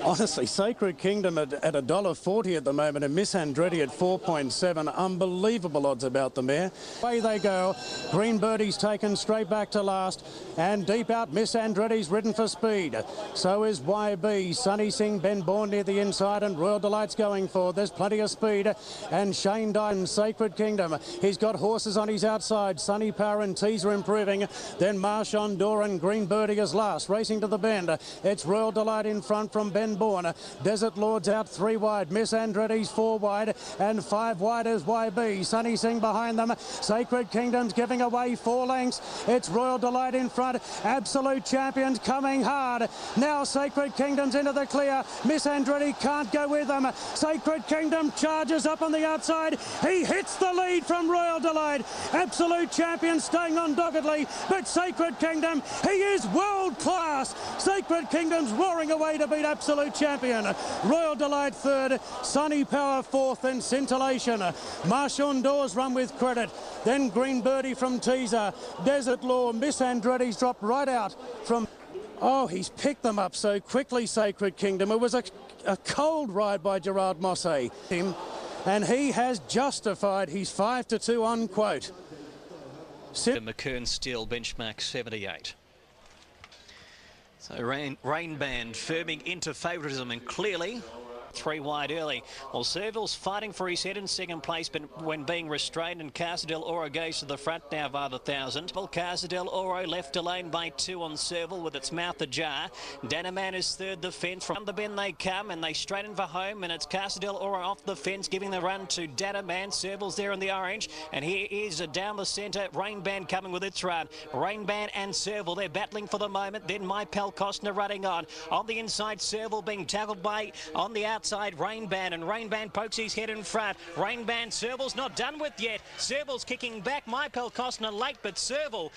honestly, Sacred Kingdom at $1.40 at the moment, and Miss Andretti at 4.7. Unbelievable odds about the mare. Away they go. Green Birdie's taken straight back to last, and deep out Miss Andretti's ridden for speed. So is YB. YB. Sunny Singh, Ben Bourne near the inside, and Royal Delight's going forward. There's plenty of speed. And Shane Dye, Sacred Kingdom. He's got horses on his outside. Sunny Power and Teaser improving. Then Marchand Door and Green Birdie is last. Racing to the bend. It's Royal Delight in front from Ben Bourne. Desert Lords out 3 wide. Miss Andretti's 4 wide. And 5 wide is YB. Sunny Singh behind them. Sacred Kingdom's giving away 4 lengths. It's Royal Delight in front. Absolute Champions coming hard. Now Sacred Kingdom's into the clear. Miss Andretti can't go with them. Sacred Kingdom charges up on the outside. He hits the lead from Royal Delight. Absolute Champion staying on doggedly, but Sacred Kingdom, he is world class. Sacred Kingdom's roaring away to beat Absolute Champion. Royal Delight third, Sunny Power fourth, and Scintillation. Marchand Doors run with credit. Then Green Birdie from Teaser. Desert Law, Miss Andretti's dropped right out from... Oh, he's picked them up so quickly, Sacred Kingdom. It was a cold ride by Gerard Mosse. And he has justified his 5-2 on quote. McKern Steel benchmark 78. So Rain Band firming into favouritism, and clearly 3 wide early. Well, Servile's fighting for his head in second place, but when being restrained, and Casa del Oro goes to the front now by the 1,000. Well, Casa del Oro left a lane by 2 on Servile with its mouth ajar. Danaman is third the fence. From the bend they come, and they straighten for home, and it's Casa del Oro off the fence, giving the run to Danaman. Servile's there in the orange, and here is down the centre. Rain Band coming with its run. Rain Band and Servile, they're battling for the moment. Then My Pal Costner running on. On the inside, Servile being tackled by, on the outside, Rain Band, and Rain Band pokes his head in front. Rain Band, Servile's not done with yet. Servile's kicking back. My Pal Costner late, but Servile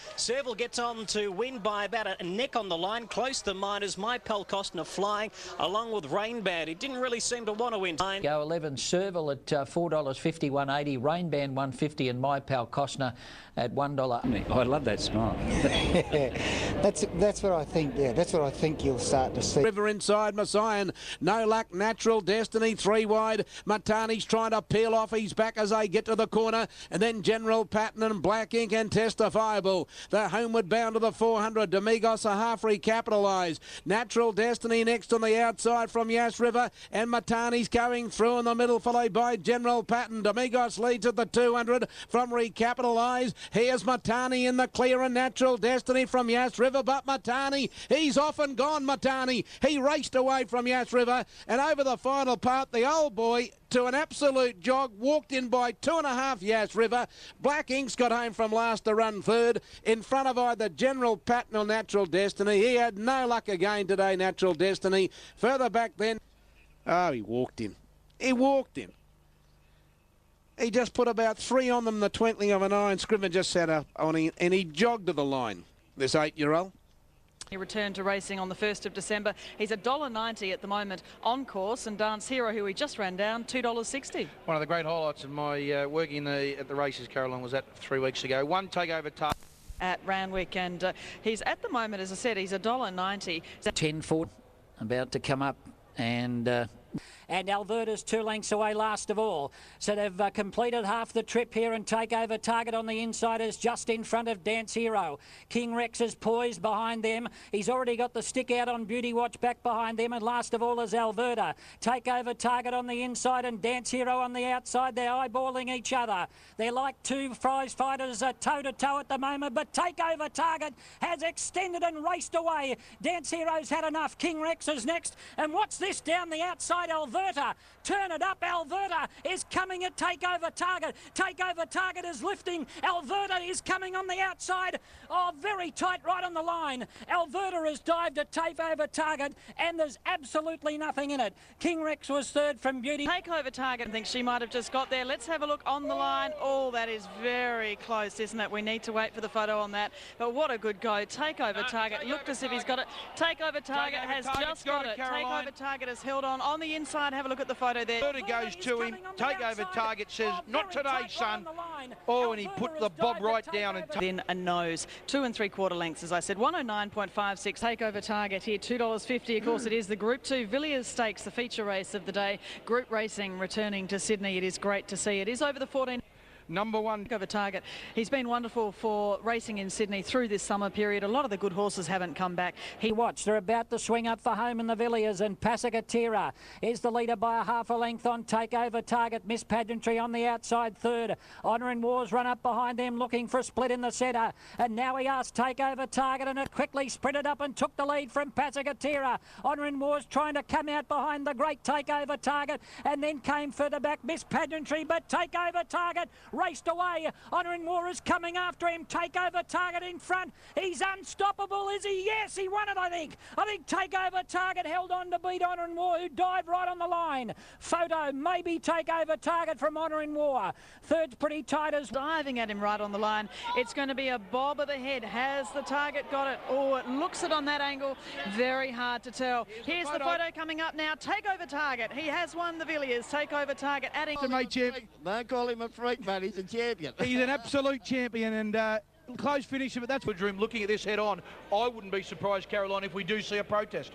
gets on to win by about a neck on the line. Close to mine is My Pal Costner flying along with Rain Band. He didn't really seem to want to win. Go 11, Servile at $4.50, 180. Rain Band 150, and My Pal Costner at $1. I love that smile. That's what I think. Yeah, that's what I think you'll start to see. River inside Messiah. No Luck, Natural Destiny 3 wide. Matani's trying to peel off his back as they get to the corner, and then General Patton and Black Ink and Testifiable. They're homeward bound to the 400. Domingos a half recapitalised. Natural Destiny next on the outside from Yass River, and Matani's going through in the middle, followed by General Patton. Domingos leads at the 200 from Recapitalised. Here's Matani in the clear, and Natural Destiny from Yass River, but Matani, he's off and gone. Matani, he raced away from Yass River, and over the final part, the old boy to an absolute jog, walked in by 2.5 Yass River. Black Ink's got home from last to run third, in front of either General Patton or Natural Destiny. He had no luck again today, Natural Destiny. Further back then, oh, he walked in. He walked in. He just put about 3 on them, the twinkling of an eye, and Scriven just sat up on him, and he jogged to the line, this 8-year-old. He returned to racing on the 1st of December. He's $1.90 at the moment on course, and Dance Hero, who he just ran down, $2.60. One of the great highlights of my working at the races, Caroline, was that 3 weeks ago. One takeover target at Randwick, and he's at the moment, as I said, he's $1.90. 10 foot, about to come up, and Alberta's 2 lengths away last of all. So they've completed half the trip here, and Takeover Target on the inside is just in front of Dance Hero. King Rex is poised behind them. He's already got the stick out on Beauty Watch back behind them, and last of all is Alberta. Takeover Target on the inside and Dance Hero on the outside. They're eyeballing each other. They're like 2 prize fighters toe-to-toe at the moment, but Takeover Target has extended and raced away. Dance Hero's had enough. King Rex is next, and what's this down the outside? Alberta, turn it up. Alberta is coming at Takeover Target. Takeover Target is lifting. Alberta is coming on the outside. Oh, very tight right on the line. Alberta has dived at Takeover Target, and there's absolutely nothing in it. King Rex was third from Beauty. Takeover Target, I think she might have just got there. Let's have a look on the line. Oh, that is very close, isn't it? We need to wait for the photo on that. But what a good go. Takeover Target looked as if he's got it. Takeover Target has just got it. Takeover Target has held on the inside. Have a look at the photo there. Alberta goes to him. Takeover Target says, not today, son. Oh, and he put the bob right down. And then a nose. 2 3/4 lengths, as I said. 109.56. Takeover Target here, $2.50. Of course, it is the Group 2 Villiers Stakes, the feature race of the day. Group racing returning to Sydney. It is great to see. It is over the 14. number one. Over Target. He's been wonderful for racing in Sydney through this summer period. A lot of the good horses haven't come back. He watched. They're about to swing up for home in the Villiers, and Passagatira is the leader by a half a length on Takeover Target. Miss Pageantry on the outside third. Honour and Wars run up behind them looking for a split in the centre. And now he asked Takeover Target, and it quickly sprinted up and took the lead from Passagatira. Honour and Wars trying to come out behind the great Takeover Target, and then came further back Miss Pageantry, but Takeover Target raced away. Honour and War is coming after him. Takeover Target in front. He's unstoppable, is he? Yes, he won it, I think. I think Takeover Target held on to beat Honour and War, who dived right on the line. Photo, maybe Takeover Target from Honour and War. Third's pretty tight as... Diving at him right on the line. It's going to be a bob of the head. Has the Target got it? Oh, it looks it on that angle. Very hard to tell. Here's the photo coming up now. Takeover Target. He has won the Villiers. Takeover Target adding... Don't call him a freak, mate. He's a champion. He's an absolute champion, and close finisher, but that's Woodroom looking at this head on. I wouldn't be surprised, Caroline, if we do see a protest.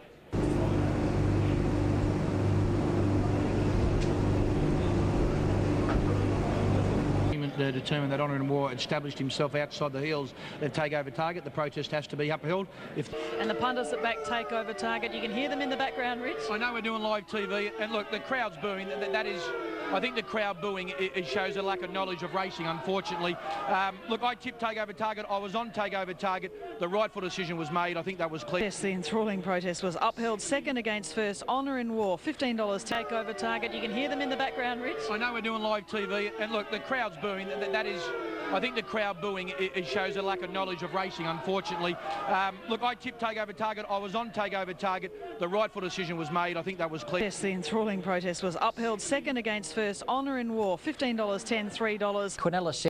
Determined that Honour and War established himself outside the heels of Takeover Target. The protest has to be upheld. And the punters that back Takeover Target, you can hear them in the background, Rich. I know we're doing live TV, and look, the crowd's booing. That is, I think the crowd booing, it shows a lack of knowledge of racing, unfortunately. Look, I tipped Takeover Target. I was on Takeover Target. The rightful decision was made. I think that was clear. Yes, the enthralling protest was upheld. Second against first, Honour and War. $15 Takeover Target. You can hear them in the background, Rich. I know we're doing live TV, and look, the crowd's booing. That is, I think the crowd booing, it shows a lack of knowledge of racing, unfortunately. Look, I tipped Takeover Target. I was on Takeover Target. The rightful decision was made. I think that was clear. Yes, the enthralling protest was upheld. Second against first, Honour and War. $15, $10, $3. Quinella